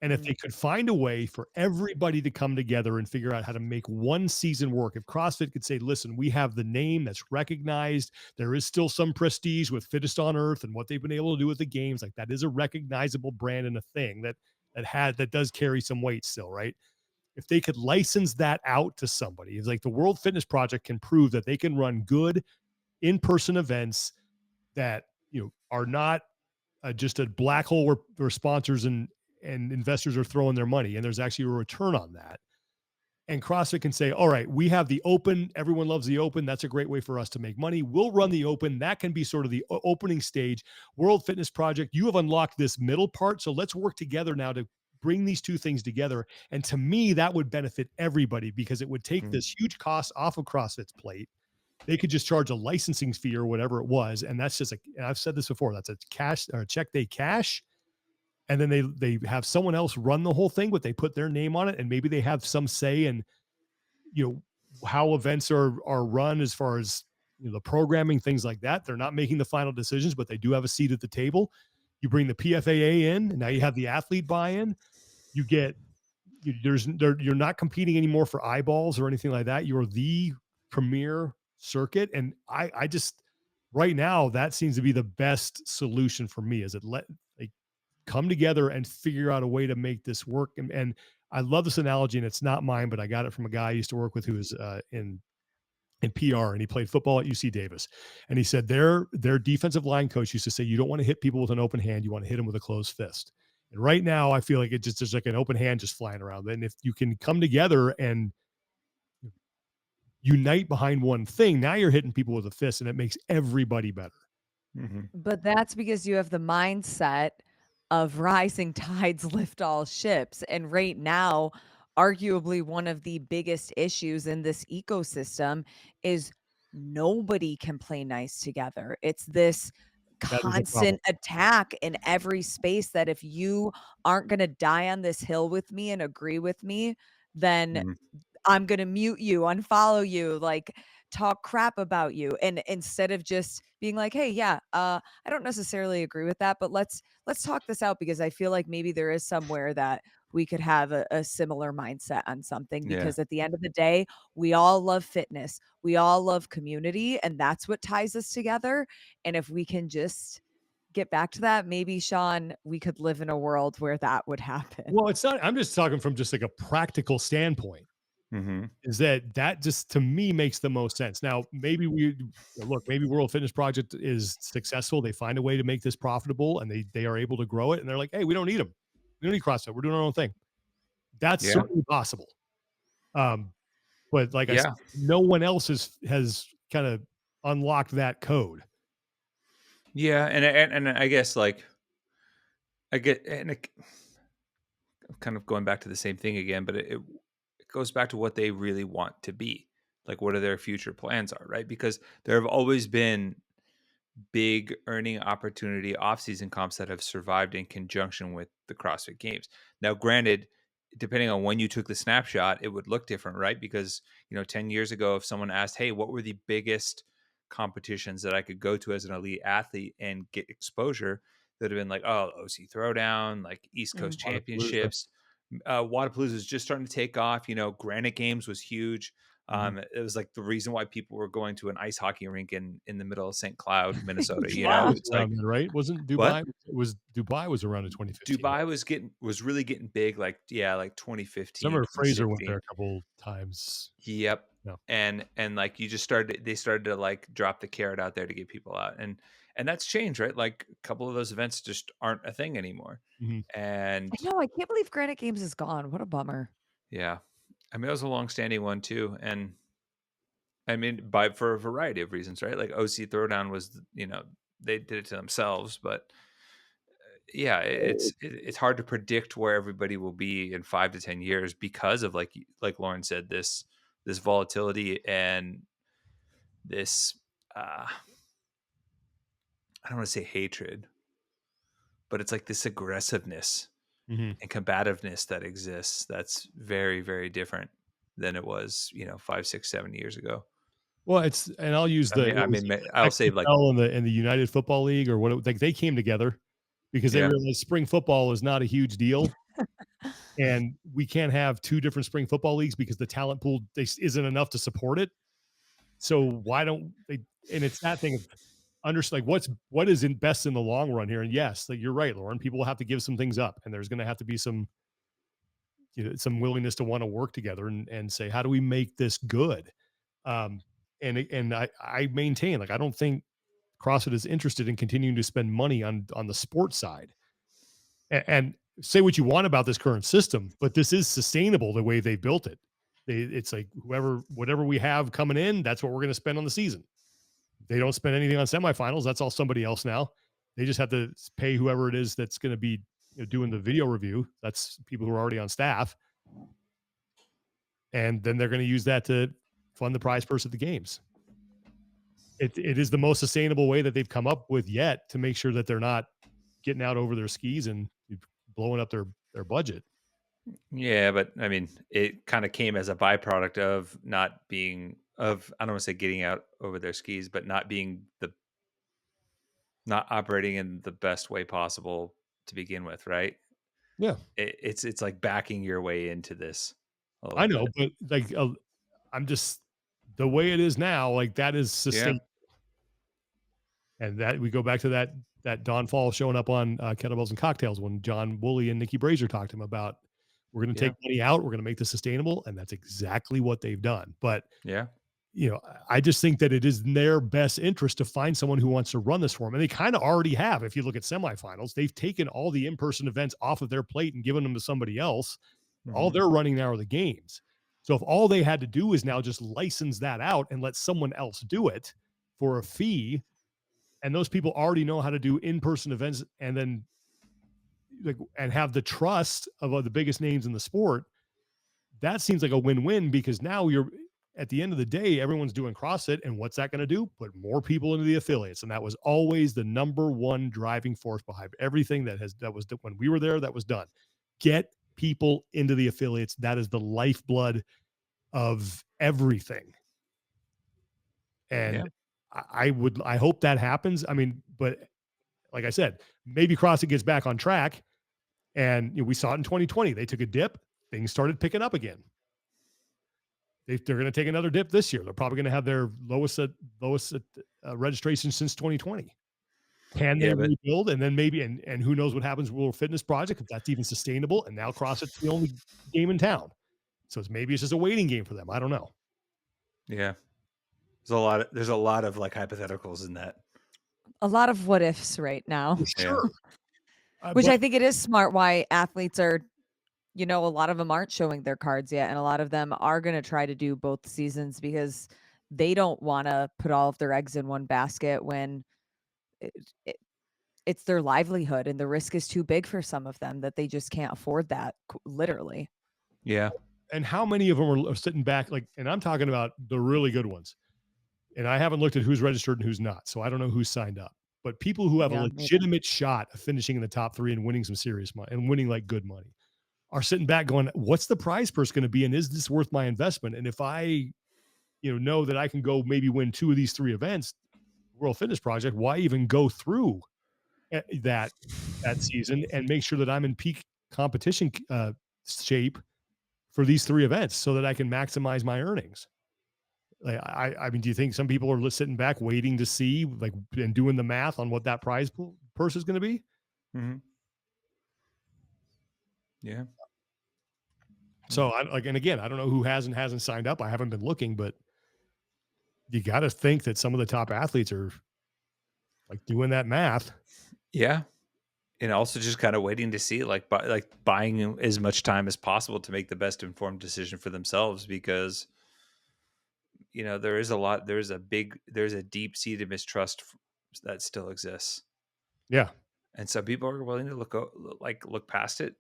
And if Mm. they could find a way for everybody to come together and figure out how to make one season work, if CrossFit could say, listen, we have the name that's recognized, there is still some prestige with Fittest on Earth and what they've been able to do with the games, like that is a recognizable brand and a thing that does carry some weight still, right? If they could license that out to somebody, it's like the World Fitness Project can prove that they can run good in-person events that are not just a black hole where sponsors and investors are throwing their money, and there's actually a return on that. And CrossFit can say, all right, we have the open. Everyone loves the open. That's a great way for us to make money. We'll run the open. That can be sort of the opening stage. World Fitness Project, you have unlocked this middle part. So let's work together now to bring these two things together. And to me, that would benefit everybody because it would take Mhm. this huge cost off of CrossFit's plate. They could just charge a licensing fee or whatever it was. And that's just and I've said this before, that's a cash or a check they cash. And then they have someone else run the whole thing, but they put their name on it. And maybe they have some say in, you know, how events are run as far as the programming, things like that. They're not making the final decisions, but they do have a seat at the table. You bring the PFAA in, and now you have the athlete buy-in. You get you're not competing anymore for eyeballs or anything like that. You're the premier circuit, and I just right now that seems to be the best solution for me. Is it let like come together and figure out a way to make this work? And I love this analogy, and it's not mine, but I got it from a guy I used to work with who was in PR, and he played football at UC Davis. And he said their defensive line coach used to say, you don't want to hit people with an open hand, you want to hit them with a closed fist. And right now, I feel like it just there's like an open hand just flying around. And if you can come together and unite behind one thing, now you're hitting people with a fist, and it makes everybody better. Mhm. But that's because you have the mindset of rising tides lift all ships. And right now, arguably one of the biggest issues in this ecosystem is nobody can play nice together. It's this That is a problem. constant attack in every space that if you aren't going to die on this hill with me and agree with me, then Mhm. I'm gonna mute you, unfollow you, like, talk crap about you, and instead of just being like, hey, yeah, I don't necessarily agree with that, but let's talk this out, because I feel like maybe there is somewhere that we could have a similar mindset on something, Yeah. because at the end of the day, we all love fitness, we all love community, and that's what ties us together. And if we can just get back to that, maybe, Sean, we could live in a world where that would happen. Well, it's not, I'm just talking from just like a practical standpoint, Mm-hmm. is that just to me makes the most sense. Now, maybe look, maybe World Fitness Project is successful. They find a way to make this profitable and they are able to grow it. And they're like, hey, we don't need them. We don't need CrossFit. We're doing our own thing. That's Yeah. certainly possible. But like I said, Yeah. no one else has kind of unlocked that code. Yeah. And I guess like I get, and it, kind of going back to the same thing again, but it goes back to what they really want to be. Like what are their future plans are, right? Because there have always been big earning opportunity off-season comps that have survived in conjunction with the CrossFit Games. Now, granted, depending on when you took the snapshot, it would look different, right? Because 10 years ago, if someone asked, "Hey, what were the biggest competitions that I could go to as an elite athlete and get exposure?" That have been like, "Oh, OC Throwdown, like East Coast Mm. Wodapalooza. Championships." Wadapalooza is just starting to take off. Granite Games was huge. Mhm. It was like the reason why people were going to an ice hockey rink in the middle of St. Cloud, Minnesota. Yeah. Was It's like, around then, right? Wasn't what? Dubai? It was Dubai was around in 2015, right? Dubai was really getting big, like, yeah, like 2015, Summer Fraser went there 2016. a couple times. Yep. No. And like you just started they started to like drop the carrot out there to get people out. And that's changed, right? Like a couple of those events just aren't a thing anymore. Mhm. And I know, I can't believe Granite Games is gone. What a bummer. yeah. I mean, it was a long-standing one too. And I mean, by for a variety of reasons, right? Like OC Throwdown was, they did it to themselves, but yeah, it's hard to predict where everybody will be in 5 to 10 years because of like Lauren said, this volatility and this I don't want to say hatred, but it's like this aggressiveness Mhm. and combativeness that exists that's very, very different than it was, 5, 6, 7 years ago. Well, it's and I'll use I the mean, what I was mean, it, I'll the say like, XFL and the United Football League or what like they came together because they yeah, realized spring football is not a huge deal. And we can't have two different spring football leagues because the talent pool isn't enough to support it. So why don't they? And it's that thing of like what is in best in the long run here. And yes, like you're right, Lauren. People will have to give some things up, and there's going to have to be some some willingness to want to work together and say how do we make this good. Um, and I maintain like I don't think CrossFit is interested in continuing to spend money on the sports side. And say what you want about this current system, but this is sustainable the way they built it. It's like whatever we have coming in, that's what we're going to spend on the season. They don't spend anything on semifinals. That's all somebody else now. They just have to pay whoever it is that's going to be doing the video review. That's people who are already on staff, and then they're going to use that to fund the prize purse at the games. It is the most sustainable way that they've come up with yet to make sure that they're not getting out over their skis and blowing up their budget. yeah, but I mean, it kind of came as a byproduct of not being of I don't want to say getting out over their skis, but not operating in the best way possible to begin with, right? Yeah, It's like backing your way into this a I little know, bit. but like I'm just the way it is now. Like that is Yeah, sustainable, and that we go back to that Don Fall showing up on Kettlebells and Cocktails when John Woolley and Nikki Brazier talked to him about we're going to yeah, take money out, we're going to make this sustainable, and that's exactly what they've done. But yeah, I just think that it is in their best interest to find someone who wants to run this for them. And they kind of already have. If you look at semifinals, they've taken all the in-person events off of their plate and given them to somebody else. All mhm. they're running now are the games. So if all they had to do is now just license that out and let someone else do it for a fee, and those people already know how to do in-person events and then like and have the trust of the biggest names in the sport, that seems like a win-win because now you're at the end of the day, everyone's doing CrossFit. And what's that going to do? Put more people into the affiliates. And that was always the number one driving force behind everything that was when we were there, that was done. Get people into the affiliates. That is the lifeblood of everything. And I hope that happens. I mean, but like I said, maybe CrossFit gets back on track. And we saw it in 2020. They took a dip, things started picking up again. They're going to take another dip this year. They're probably going to have their lowest registration since 2020. Can they rebuild? And then maybe, and who knows what happens with World Fitness Project, if that's even sustainable. And now CrossFit's the only game in town. So maybe it's just a waiting game for them. I don't know. Yeah. There's a lot of like hypotheticals in that. A lot of what ifs right now. Sure. Which I think it is smart why athletes are, a lot of them aren't showing their cards yet. And a lot of them are going to try to do both seasons because they don't want to put all of their eggs in one basket when it's their livelihood and the risk is too big for some of them that they just can't afford that, literally. Yeah. And how many of them are sitting back? And I'm talking about the really good ones. And I haven't looked at who's registered and who's not. So I don't know who's signed up. But people who have a legitimate shot of finishing in the top 3 and winning some serious money and winning like good money are sitting back going, what's the prize purse going to be? And is this worth my investment? And if I, know that I can go maybe win 2 of these 3 events, World Fitness Project, why even go through that season and make sure that I'm in peak competition shape for these 3 events so that I can maximize my earnings? I mean, do you think some people are sitting back waiting to see and doing the math on what that prize purse is going to be? Mm-hmm. Yeah. So and again, I don't know who hasn't signed up. I haven't been looking, but you got to think that some of the top athletes are doing that math. Yeah. And also just kind of waiting to see, buying as much time as possible to make the best informed decision for themselves, because there's a deep seated mistrust that still exists. Yeah. And so people are willing to look past it.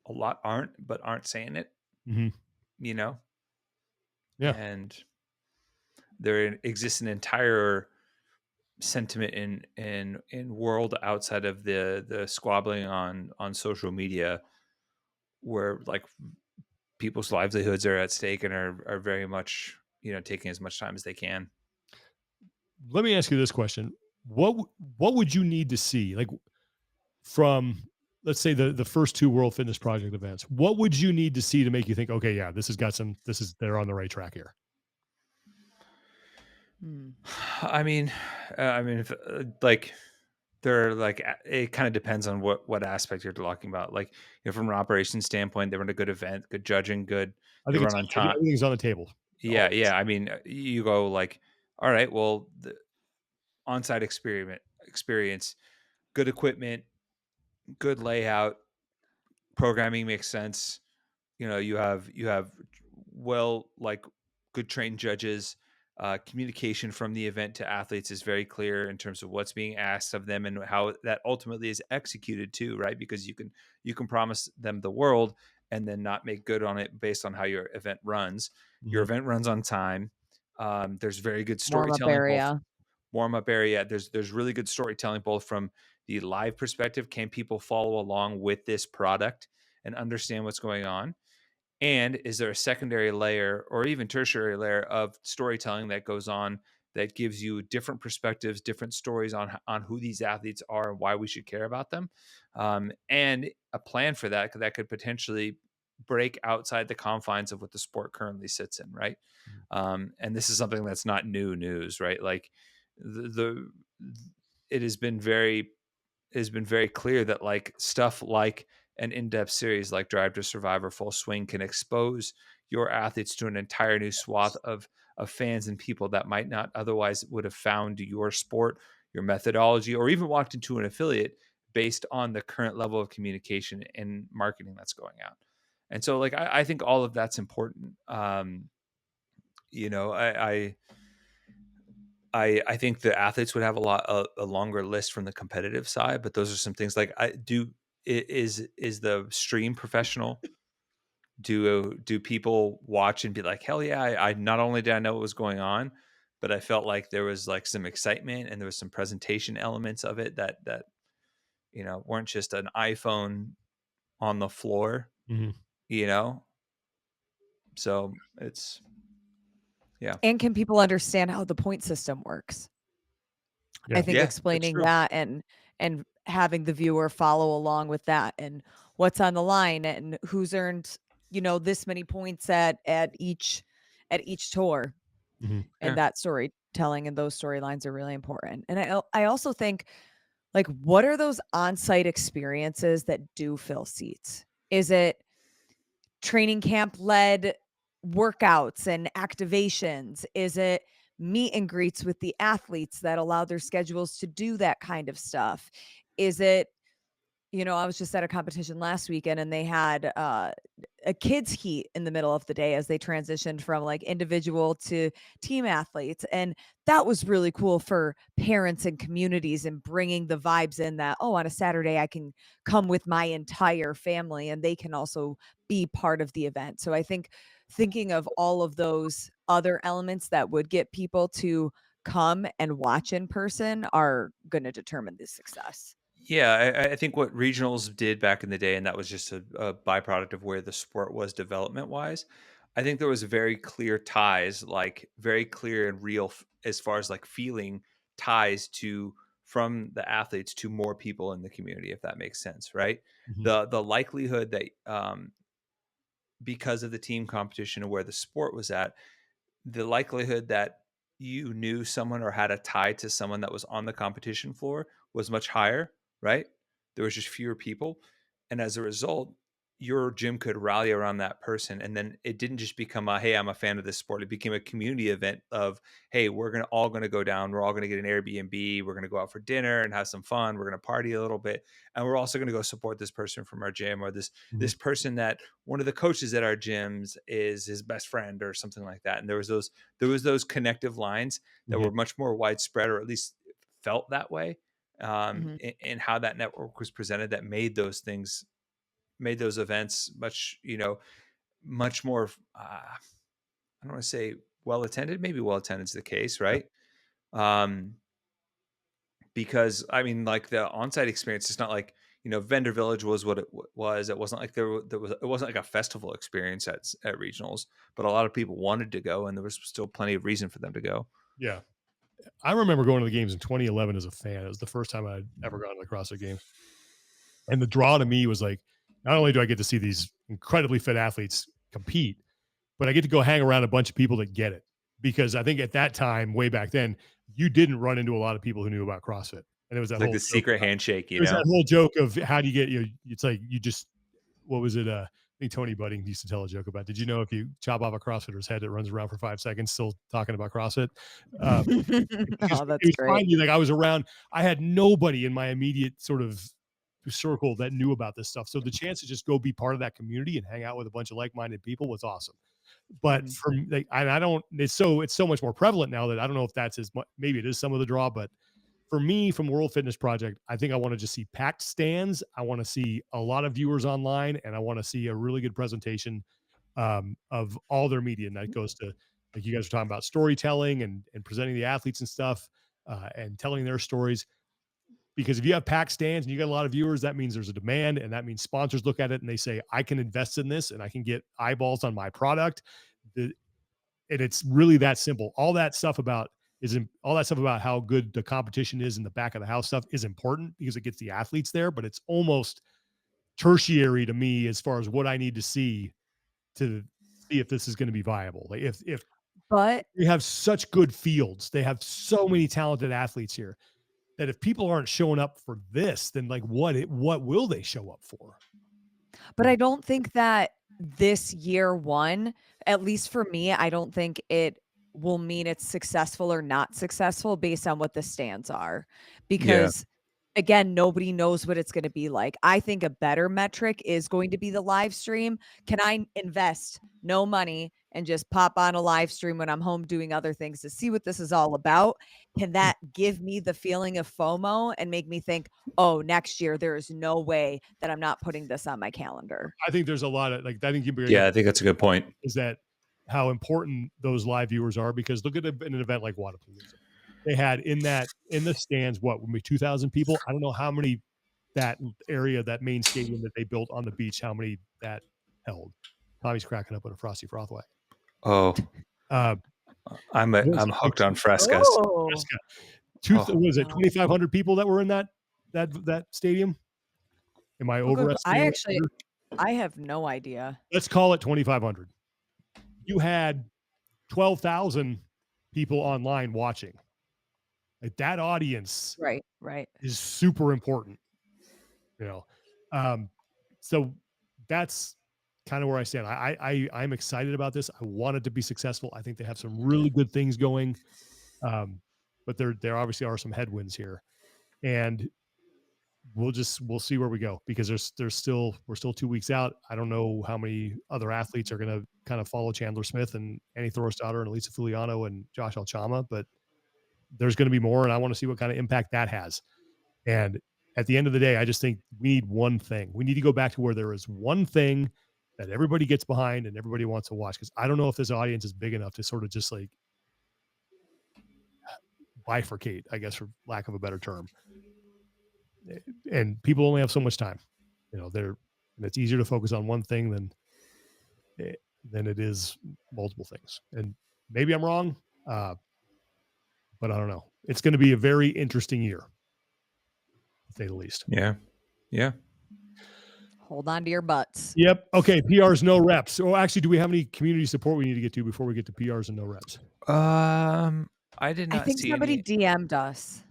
A lot aren't saying it. Mm-hmm. Yeah. And there exists an entire sentiment in world outside of the squabbling on social media, where people's livelihoods are at stake and are very much taking as much time as they can. Let me ask you this question: what would you need to see from, let's say, the first 2 World Fitness Project events? What would you need to see to make you think, okay, yeah, they're on the right track here? I mean, if, it kind of depends on what aspect you're talking about. From an operations standpoint, they run a good event, good judging, good. I think they run on time. Everything's on the table. Yeah, yeah. I mean, you go all right, well, the on-site experience, good equipment, good layout, programming makes sense. You have good trained judges. Communication from the event to athletes is very clear in terms of what's being asked of them and how that ultimately is executed too, right? Because you can promise them the world and then not make good on it based on how your event runs. Mm-hmm. Your event runs on time. There's very good storytelling. Warm-up area. There's really good storytelling, both from the live perspective. Can people follow along with this product and understand what's going on? And is there a secondary layer or even tertiary layer of storytelling that goes on that gives you different perspectives, different stories on who these athletes are and why we should care about them? And a plan for that could potentially break outside the confines of what the sport currently sits in, right? And this is something that's not new news, right? It has been very clear that stuff like an in-depth series like Drive to Survive or Full Swing can expose your athletes to an entire new swath of fans and people that might not otherwise would have found your sport, your methodology, or even walked into an affiliate based on the current level of communication and marketing that's going out. And so I think all of that's important. I think the athletes would have a longer list from the competitive side, but those are some things is the stream professional? Do people watch and be like, hell yeah, I not only did I know what was going on, but I felt like there was some excitement and there was some presentation elements of it that weren't just an iPhone on the floor. Mm-hmm. So it's Yeah. And can people understand how the point system works? Yeah. I think Yeah, that's explaining true. that and having the viewer follow along with that and what's on the line and who's earned, this many points at each tour. Mhm. Yeah. And that storytelling and those storylines are really important. And I also think, like, what are those on-site experiences that do fill seats? Is it training camp led workouts and activations? Is it meet and greets with the athletes that allow their schedules to do that kind of stuff? Is it, I was just at a competition last weekend and they had a kids heat in the middle of the day as they transitioned from like individual to team athletes, and that was really cool for parents and communities and bringing the vibes in that, oh, on a Saturday I can come with my entire family and they can also be part of the event. So I think thinking of all of those other elements that would get people to come and watch in person are going to determine the success. Yeah, I think what regionals did back in the day, and that was just a byproduct of where the sport was development wise. I think there was very clear ties, like very clear and real as far as like feeling ties to from the athletes to more people in the community, if that makes sense, right? Mhm. The likelihood that because of the team competition and where the sport was at, the likelihood that you knew someone or had a tie to someone that was on the competition floor was much higher, right? There was just fewer people. And as a result, your gym could rally around that person. And then it didn't just become a, hey, I'm a fan of this sport. It became a community event of, hey, we're gonna go down. We're all gonna get an Airbnb. We're gonna go out for dinner and have some fun. We're gonna party a little bit. And we're also gonna go support this person from our gym or this Mhm. person that one of the coaches at our gyms is his best friend or something like that. And there was those connective lines that Mhm. were much more widespread, or at least felt that way, Mhm. in how that network was presented, that made those events much more. I don't want to say well attended. Maybe well attended is the case, Yeah. right? Um, because I mean, like the on-site experience, it's not like Vendor Village was what it was. It wasn't like it wasn't like a festival experience at regionals, but a lot of people wanted to go, and there was still plenty of reason for them to go. Yeah. I remember going to the games in 2011 as a fan. It was the first time I'd ever gone to the CrossFit Games. And the draw to me was like, not only do I get to see these incredibly fit athletes compete, but I get to go hang around a bunch of people that get it. Because I think at that time, way back then, you didn't run into a lot of people who knew about CrossFit. And it was that It's like whole the joke secret about, handshake, it was that whole joke of how do you get, it's like you just, what was it? I think Tony Budding used to tell a joke about, did you know if you chop off a CrossFitter's head, it runs around for 5 seconds, still talking about CrossFit? Uh, because Oh, it that's was great. finding, like, I was around, I had nobody in my immediate sort of circle that knew about this stuff. So the chance to just go be part of that community and hang out with a bunch of like-minded people was awesome. But Mhm. from like, I don't, it's so much more prevalent now that I don't know if that's as much, maybe it is some of the draw, but for me, from World Fitness Project, I think I want to just see packed stands. I want to see a lot of viewers online, and I want to see a really good presentation of all their media. And that goes to, like you guys are talking about, storytelling and presenting the athletes and stuff, and telling their stories. Because if you have packed stands and you got a lot of viewers, that means there's a demand, and that means sponsors look at it and they say, I can invest in this and I can get eyeballs on my product. The, and it's really that simple. All that stuff about how good the competition is in the back of the house stuff is important because it gets the athletes there, but it's almost tertiary to me as far as what I need to to see if this is going to be viable. Like if But they have such good fields, they have so many talented athletes here that if people aren't showing up for this, then like what will they show up for? But I don't think that this year one, at least for me, I don't think it will mean it's successful or not successful based on what the stands are. Yeah. Because again, nobody knows what it's going to be like. I think a better metric is going to be the live stream. Can I invest no money and just pop on a live stream when I'm home doing other things to see what this is all about? Can that give me the feeling of FOMO and make me think, oh, next year, there is no way that I'm not putting this on my calendar? I think there's a lot of like, I think you bring Yeah, up I think that's a good point. is that how important those live viewers are, because look at an event like Wadapalooza. They had in the stands, what, maybe 2,000 people. I don't know how many that area, that main stadium that they built on the beach, how many that held. Tommy's cracking up with a frosty froth way. Oh, Uh, I'm hooked on Frescas. Oh, Fresca. Oh. Was it wow. 2,500 people that were in that stadium? Am I Oh, good. overestimating it? I have no idea. Let's call it 2,500. You had 12,000 people online watching. Like, that audience Right. is super important, you know. So that's kind of where I stand. I'm excited about this. I want it to be successful. I think they have some really good things going. But there obviously are some headwinds here. And we'll see where we go, because we're still 2 weeks out. I don't know how many other athletes are going to kind of follow Chandler Smith and Annie Thorisdottir and Elisa Fuliano and Josh Alchama, but there's going to be more, and I want to see what kind of impact that has. And at the end of the day, I just think we need one thing. We need to go back to where there is one thing that everybody gets behind and everybody wants to watch, because I don't know if this audience is big enough to sort of just like bifurcate, I guess, for lack of a better term. And people only have so much time, you know. And it's easier to focus on one thing than it is multiple things. And maybe I'm wrong, but I don't know. It's going to be a very interesting year, to say the least. Yeah. Hold on to your butts. Yep. Okay. PRs, no reps. Oh, actually, do we have any community support we need to get to before we get to PRs and no reps? I did not I think see somebody any. DM'd us.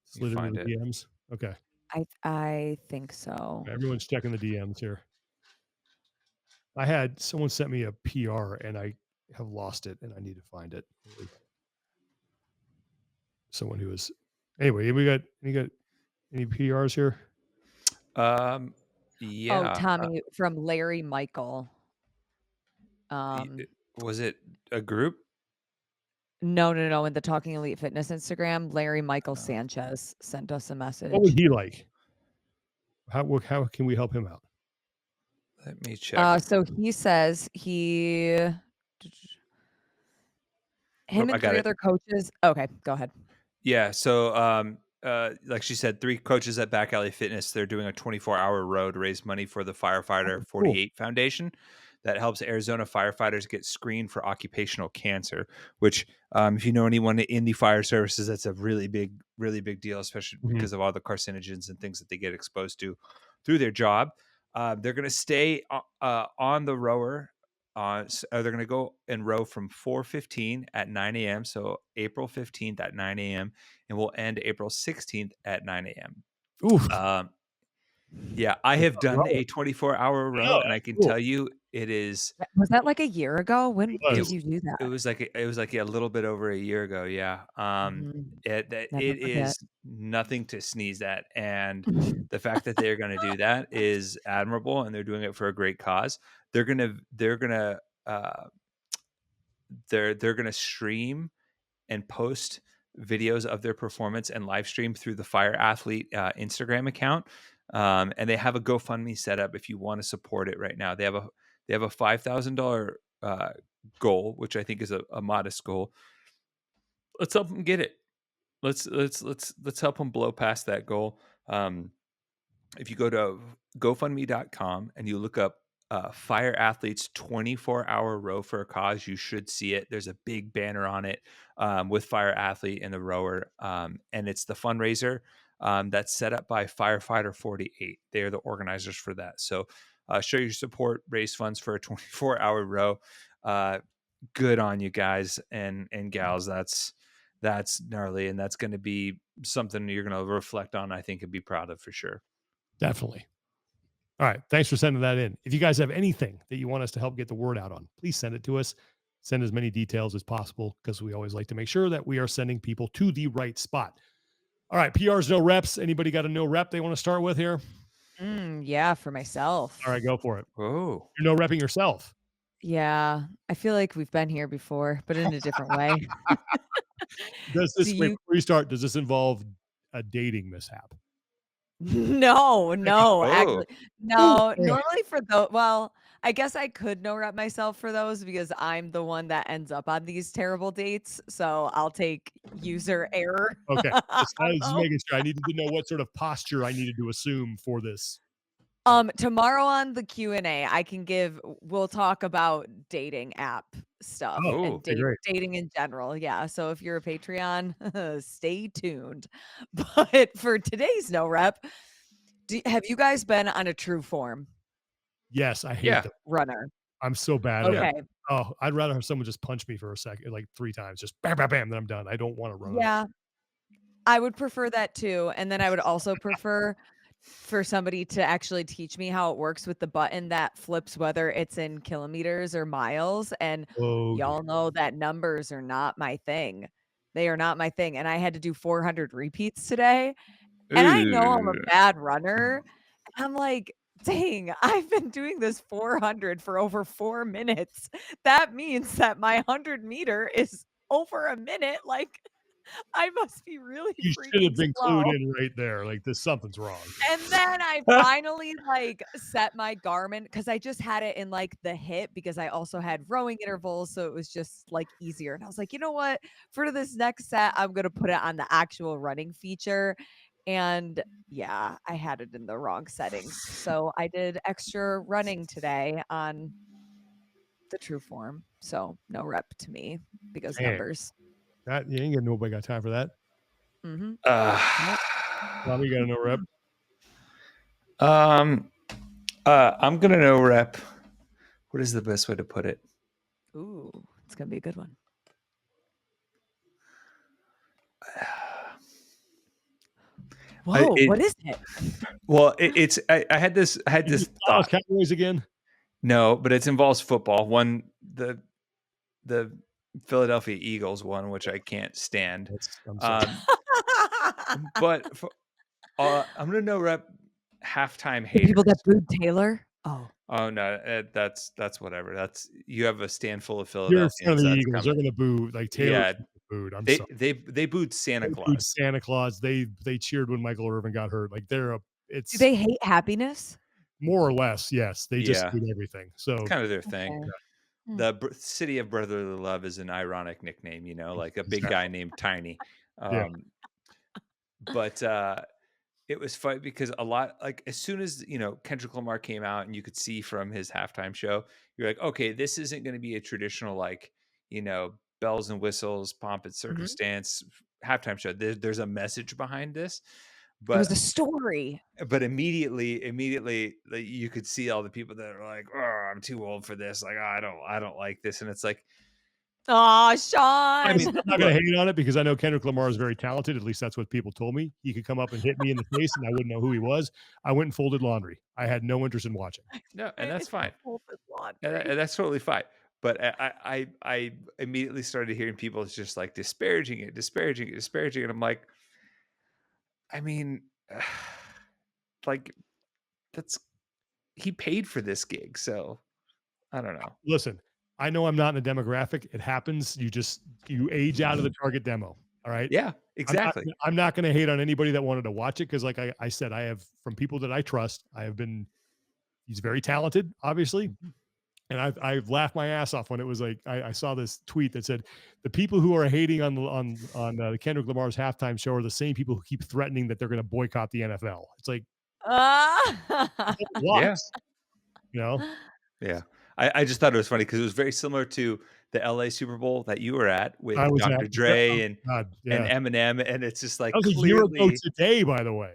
Slid into find the it. DMs. Okay. I think so. Everyone's checking the DMs here. Someone sent me a PR and I have lost it and I need to find it. Someone who is, anyway, we got any PRs here? Yeah. Oh, Tommy from Larry Michael. Was it a group? No. In the Talking Elite Fitness Instagram, Larry Michael Sanchez sent us a message. What was he like? How can we help him out? Let me check. So he says him and I got 3 it. other coaches. Okay, go ahead. Yeah. So, like she said, 3 coaches at Back Alley Fitness. They're doing a 24-hour row to raise money for the Firefighter 48 Foundation that helps Arizona firefighters get screened for occupational cancer. Which, if you know anyone in the fire services, that's a really big deal, especially because of all the carcinogens and things that they get exposed to through their job. They're going to stay on the rower. They're going to go and row from 4:15 at 9 a.m. So April 15th at 9 a.m. and we'll end April 16th at 9 a.m. Oof. Yeah, I have done a 24-hour row, and I can tell you it is. Was that like a year ago? When did was. you do that? It was like a little bit over a year ago. Yeah. It Never forget. is nothing to sneeze at, and the fact that they're going to do that is admirable, and they're doing it for a great cause. They're gonna stream and post videos of their performance and live stream through the Fire Athlete Instagram account. And they have a GoFundMe set up if you want to support it right now. They have a $5,000 goal, which I think is a modest goal. Let's help them get it. Let's help them blow past that goal. If you go to GoFundMe.com and you look up Fire Athletes 24-hour row for a cause, you should see it. There's a big banner on it with Fire Athlete and the rower, and it's the fundraiser that's set up by Firefighter 48. They're the organizers for that. So show your support, raise funds for a 24-hour row. Good on you guys and gals. That's gnarly, and that's going to be something you're going to reflect on, I think, and be proud of for sure. Definitely. All right. Thanks for sending that in. If you guys have anything that you want us to help get the word out on, please send it to us. Send as many details as possible, because we always like to make sure that we are sending people to the right spot. All right. PRs, no reps. Anybody got a no rep they want to start with here? Yeah, for myself. All right. Go for it. Oh, You're no repping yourself. Yeah, I feel like we've been here before, but in a different way. Before you start, does this involve a dating mishap? No, actually, no. Oh. Normally for well, I guess I could no rep myself for those because I'm the one that ends up on these terrible dates. So I'll take user error. Okay. Just making sure. I needed to know what sort of posture I needed to assume for this. Tomorrow on the Q&A, we'll talk about dating app stuff Oh, and Oh, great. dating in general. Yeah. So if you're a Patreon, stay tuned. But for today's no rep, have you guys been on a true form Yes, I hate yeah. them. runner? I'm so bad at Okay. it. Oh, I'd rather have someone just punch me for a second, like 3 times, just bam, bam, bam, then I'm done. I don't want to run it. Yeah. I would prefer that too. And then I would also prefer for somebody to actually teach me how it works with the button that flips whether it's in kilometers or miles. And Oh, dear. y'all know that numbers are not my thing. They are not my thing. And I had to do 400 repeats today. And I know I'm a Ooh. bad runner. And I'm like, dang, I've been doing this 400 for over 4 minutes. That means that my 100-meter is over a minute. Like, I must be really You should freaking have been slow. clued in right there. Like, something's wrong. And then I finally, like, set my Garmin because I just had it in, like, the hip because I also had rowing intervals, so it was just, like, easier, and I was like, "You know what? For this next set, I'm gonna put it on the actual running feature," and, yeah, I had it in the wrong settings, so I did extra running today on the true form, so no rep to me because Dang. numbers. That you ain't getting nobody got time for that. Mhm. Tommy, you got a no rep? I'm gonna no rep. What is the best way to put it? Ooh, it's gonna be a good one. Whoa, what is it? Well, it's I had this Dallas thought. Cowboys again? No, but it involves football. The Philadelphia Eagles one, which I can't stand. I'm sorry. But I'm gonna no rep halftime The people that haters. booed Taylor? Oh. Oh no, that's whatever. That's you have a stand full of You're in front of Philadelphians. the That's Eagles. They're coming. gonna boo. Like, Taylor Yeah, booed. I'm they sorry. they booed Santa They booed Claus. Santa Claus. They cheered when Michael Irvin got hurt. Like, Do it's they hate happiness? more or less, yes. They just Yeah, hate everything. So it's kind of their thing. Okay. Hmm. The city of brotherly love is an ironic nickname, you know, like a big guy named Tiny. Yeah. But it was fun because a lot, like as soon as Kendrick Lamar came out and you could see from his halftime show, you're like, okay, this isn't going to be a traditional like bells and whistles, pomp and Mhm. circumstance halftime show. There's a message behind this, It was but a story. immediately like, you could see all the people that are like, oh, I'm too old for this. Like, oh, I don't like this, and it's like, Aw, I mean, Sean. I'm not gonna hate on it because I know Kendrick Lamar is very talented. At least that's what people told me. He could come up and hit me in the face, and I wouldn't know who he was. I went and folded laundry. I had no interest in watching. no, and that's fine. Folded And laundry. that's totally fine. But I immediately started hearing people just like disparaging it, and I'm like, I mean, like that's he paid for this gig, so I don't know. Listen, I know I'm not in a demographic. It happens. You age out of the target demo. All right. Yeah, exactly. I'm not going to hate on anybody that wanted to watch it because, like I said, I have from people that I trust. He's very talented, obviously, and I've laughed my ass off when it was like I saw this tweet that said the people who are hating on the Kendrick Lamar's halftime show are the same people who keep threatening that they're going to boycott the NFL. It's like, Ah. what? Yeah. You know, Yeah. I just thought it was funny because it was very similar to the LA Super Bowl that you were at with I was Dr. at. Dre Oh, and God, yeah. Eminem, and it's just like That was a year ago clearly today, by the way.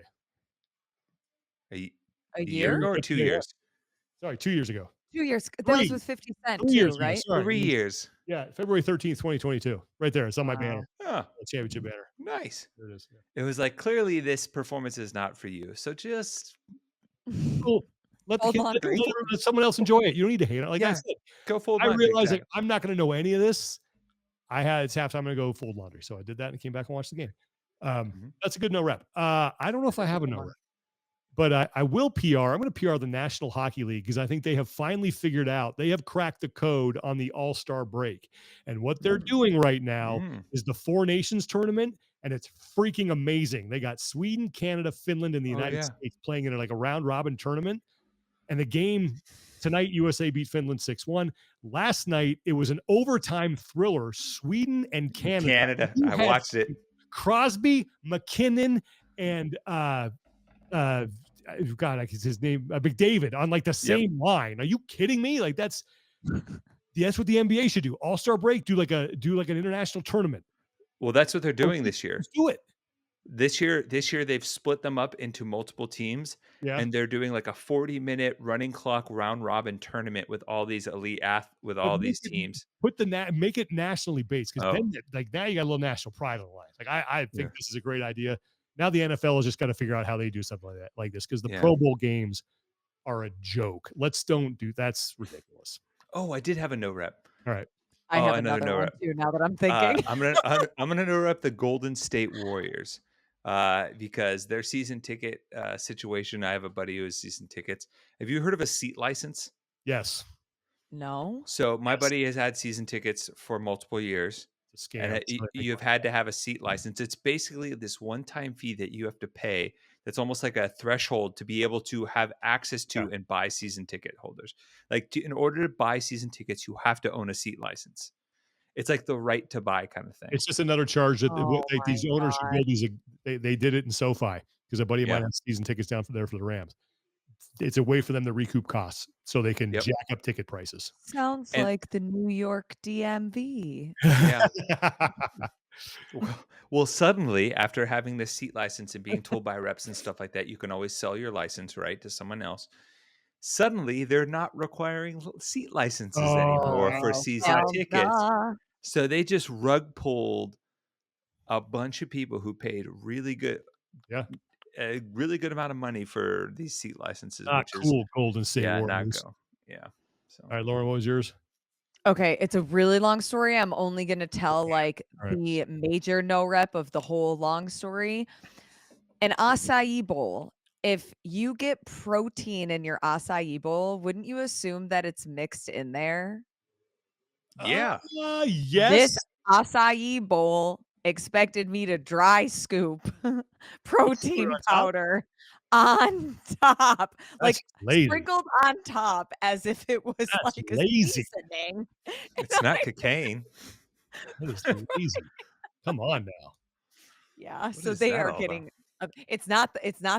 a A year year? ago or 2 years? Sorry, 2 years ago. 2 years. That was 3. with 50 Cent 3 too, years ago, right? sorry. 3 years. Yeah, February 13th, 2022. Right there. It's on my Wow. banner. Oh, Championship banner. nice. There it is. Yeah. It was like clearly this performance is not for you. So just Cool. Let Fold laundry. someone else enjoy it. You don't need to hate it. Like I Yeah. said, go full I laundry. realized like Exactly. I'm not going to know any of this. It's halftime. I'm going to go fold laundry. So I did that and came back and watched the game. That's a good no rep. I don't know if I have a no rep, but I will PR. I'm going to PR the National Hockey League because I think they have finally figured out they have cracked the code on the All-Star break. And what they're doing right now is the Four Nations tournament, and it's freaking amazing. They got Sweden, Canada, Finland, and the United States playing in like a round robin tournament. And the game tonight, USA beat Finland 6-1. Last night, it was an overtime thriller, Sweden and Canada. I watched it. Crosby, McKinnon, and God, like his name, McDavid on like the same line. Are you kidding me? Like that's what the NBA should do. All-Star break, do like an international tournament. Well, that's what they're doing this year. Let's do it. This year they've split them up into multiple teams, Yeah. and they're doing like a 40-minute running clock round robin tournament with all these with all these teams. Make it nationally based, because then like now you got a little national pride on the line. Like I think this is a great idea. Now the NFL has just got to figure out how they do something like this, because the Pro Bowl games are a joke. That's ridiculous. Oh, I did have a no rep. All right. I have another one too, now that I'm thinking. I'm gonna no rep the Golden State Warriors because their season ticket situation. I have a buddy who has season tickets. Have you heard of a seat license? Yes. No. So my buddy has had season tickets for multiple years. It's a scam. And you've had to have a seat license. It's basically this one-time fee that you have to pay. That's almost like a threshold to be able to have access to and buy season ticket holders. Like in order to buy season tickets, you have to own a seat license. It's like the right to buy kind of thing. It's just another charge that these owners should go. They did it in SoFi because a buddy of mine has season tickets down for the Rams. It's a way for them to recoup costs so they can jack up ticket prices. Sounds like the New York DMV. Yeah. Well, suddenly, after having this seat license and being told by reps and stuff like that, you can always sell your license, right, to someone else. Suddenly, they're not requiring seat licenses anymore for season tickets. So they just rug pulled a bunch of people who paid really good, a really good amount of money for these seat licenses. Which is Golden State Warriors. Not go. Yeah. So. All right, Lauren, what was yours? Okay, it's a really long story. I'm only going to tell the major no rep of the whole long story. An acai bowl. If you get protein in your acai bowl, wouldn't you assume that it's mixed in there? Yeah. Yes. This acai bowl expected me to dry scoop protein powder on top, like sprinkled on top as if it was like a seasoning. It's not cocaine. That is lazy. Come on now. Yeah, so they are getting. It's not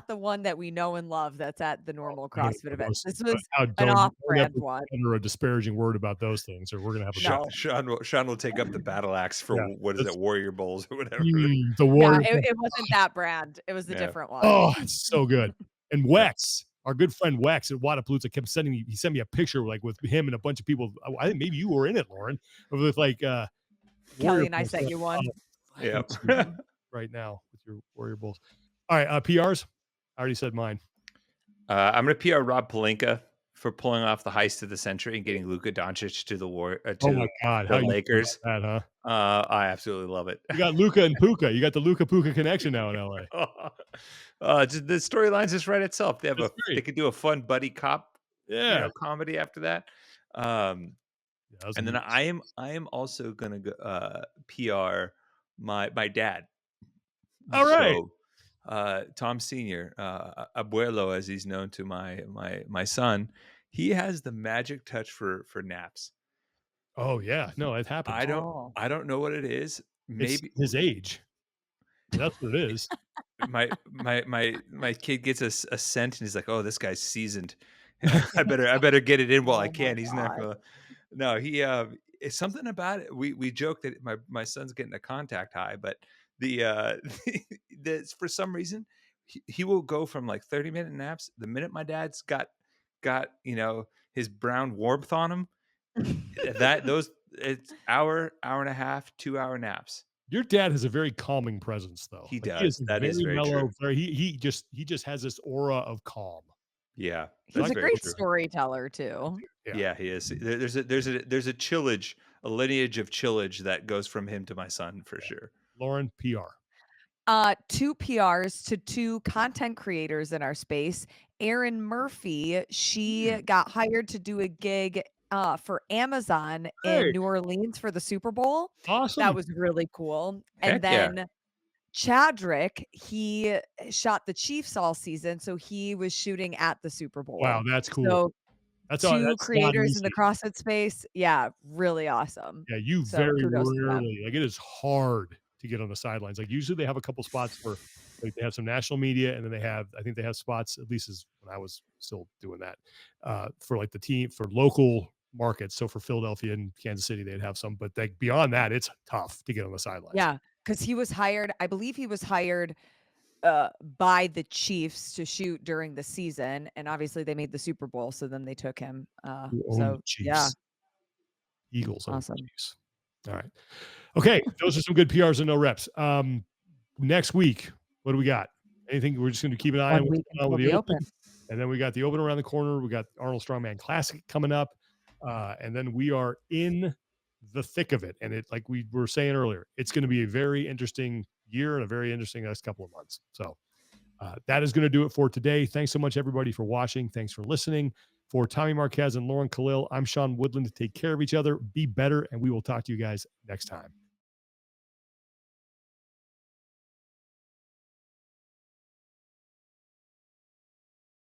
the one that we know and love that's at the normal CrossFit events. This was an off-brand one. Under a disparaging word about those things, or we're gonna have a Sean will take up the battle axe for what is it, Warrior Bowls or whatever. The Warrior. No, it wasn't that brand. It was the different one. Oh, it's so good. And Wex, our good friend Wex at Wadapalooza, kept he sent me a picture like with him and a bunch of people. I think maybe you were in it, Lauren, with like Kelly and I sent you one. Yeah. Right now with your Warrior Bowls. All right, PRs. I already said mine. I'm going to PR Rob Pelinka for pulling off the heist of the century and getting Luka Doncic to the the Lakers. That, huh? I absolutely love it. You got Luka and Puka. You got the Luka Puka connection now in LA. The storyline's just right itself. They could do a fun buddy cop, comedy after that. And then I am also going to go PR my dad. All right. So, Tom Senior, Abuelo, as he's known to my son, he has the magic touch for naps. Oh yeah, no, it happens. I don't know what it is. Maybe it's his age. That's what it is. my kid gets a scent and he's like, "Oh, this guy's seasoned. I better get it in while I can." He's not gonna. No, it's something about it. We joke that my son's getting a contact high, but the for some reason he will go from like 30-minute naps. The minute my dad's got his brown warmth on him, it's hour and a half, 2-hour naps. Your dad has a very calming presence, though. He does. That is very mellow. True. He just has this aura of calm. Yeah, he's a great storyteller too. Yeah, he is. There's a chillage, a lineage of chillage that goes from him to my son for sure. Lauren, PR. 2 PRs to 2 content creators in our space. Erin Murphy, she got hired to do a gig for Amazon in New Orleans for the Super Bowl. Awesome. That was really cool. And then Chadrick, he shot the Chiefs all season, so he was shooting at the Super Bowl. Wow, that's cool. So that's 2 creators in the CrossFit space. Yeah, really awesome. Yeah, very rarely, like it is hard to get on the sidelines. Like usually they have a couple spots for Like they have some national media, and then I think they have spots, at least as when I was still doing that, for like the team for local markets. So for Philadelphia and Kansas City, they'd have some, but like beyond that, it's tough to get on the sidelines. Yeah, because he was hired, I believe he was hired by the Chiefs to shoot during the season, and obviously they made the Super Bowl, so then they took him. Who own the So yeah, Chiefs? Eagles own the awesome. Chiefs. All right. Okay, those are some good PRs and no reps. Next week, what do we got? Anything? We're just going to keep an eye on 1 what's week going on with until the the Open. Open. And then we got the Open around the corner. We got Arnold Strongman Classic coming up. And then we are in the thick of it. And it, like we were saying earlier, it's going to be a very interesting year and a very interesting next couple of months. So that is going to do it for today. Thanks so much, everybody, for watching. Thanks for listening. For Tommy Marquez and Lauren Khalil, I'm Sean Woodland. Take care of each other, be better, and we will talk to you guys next time.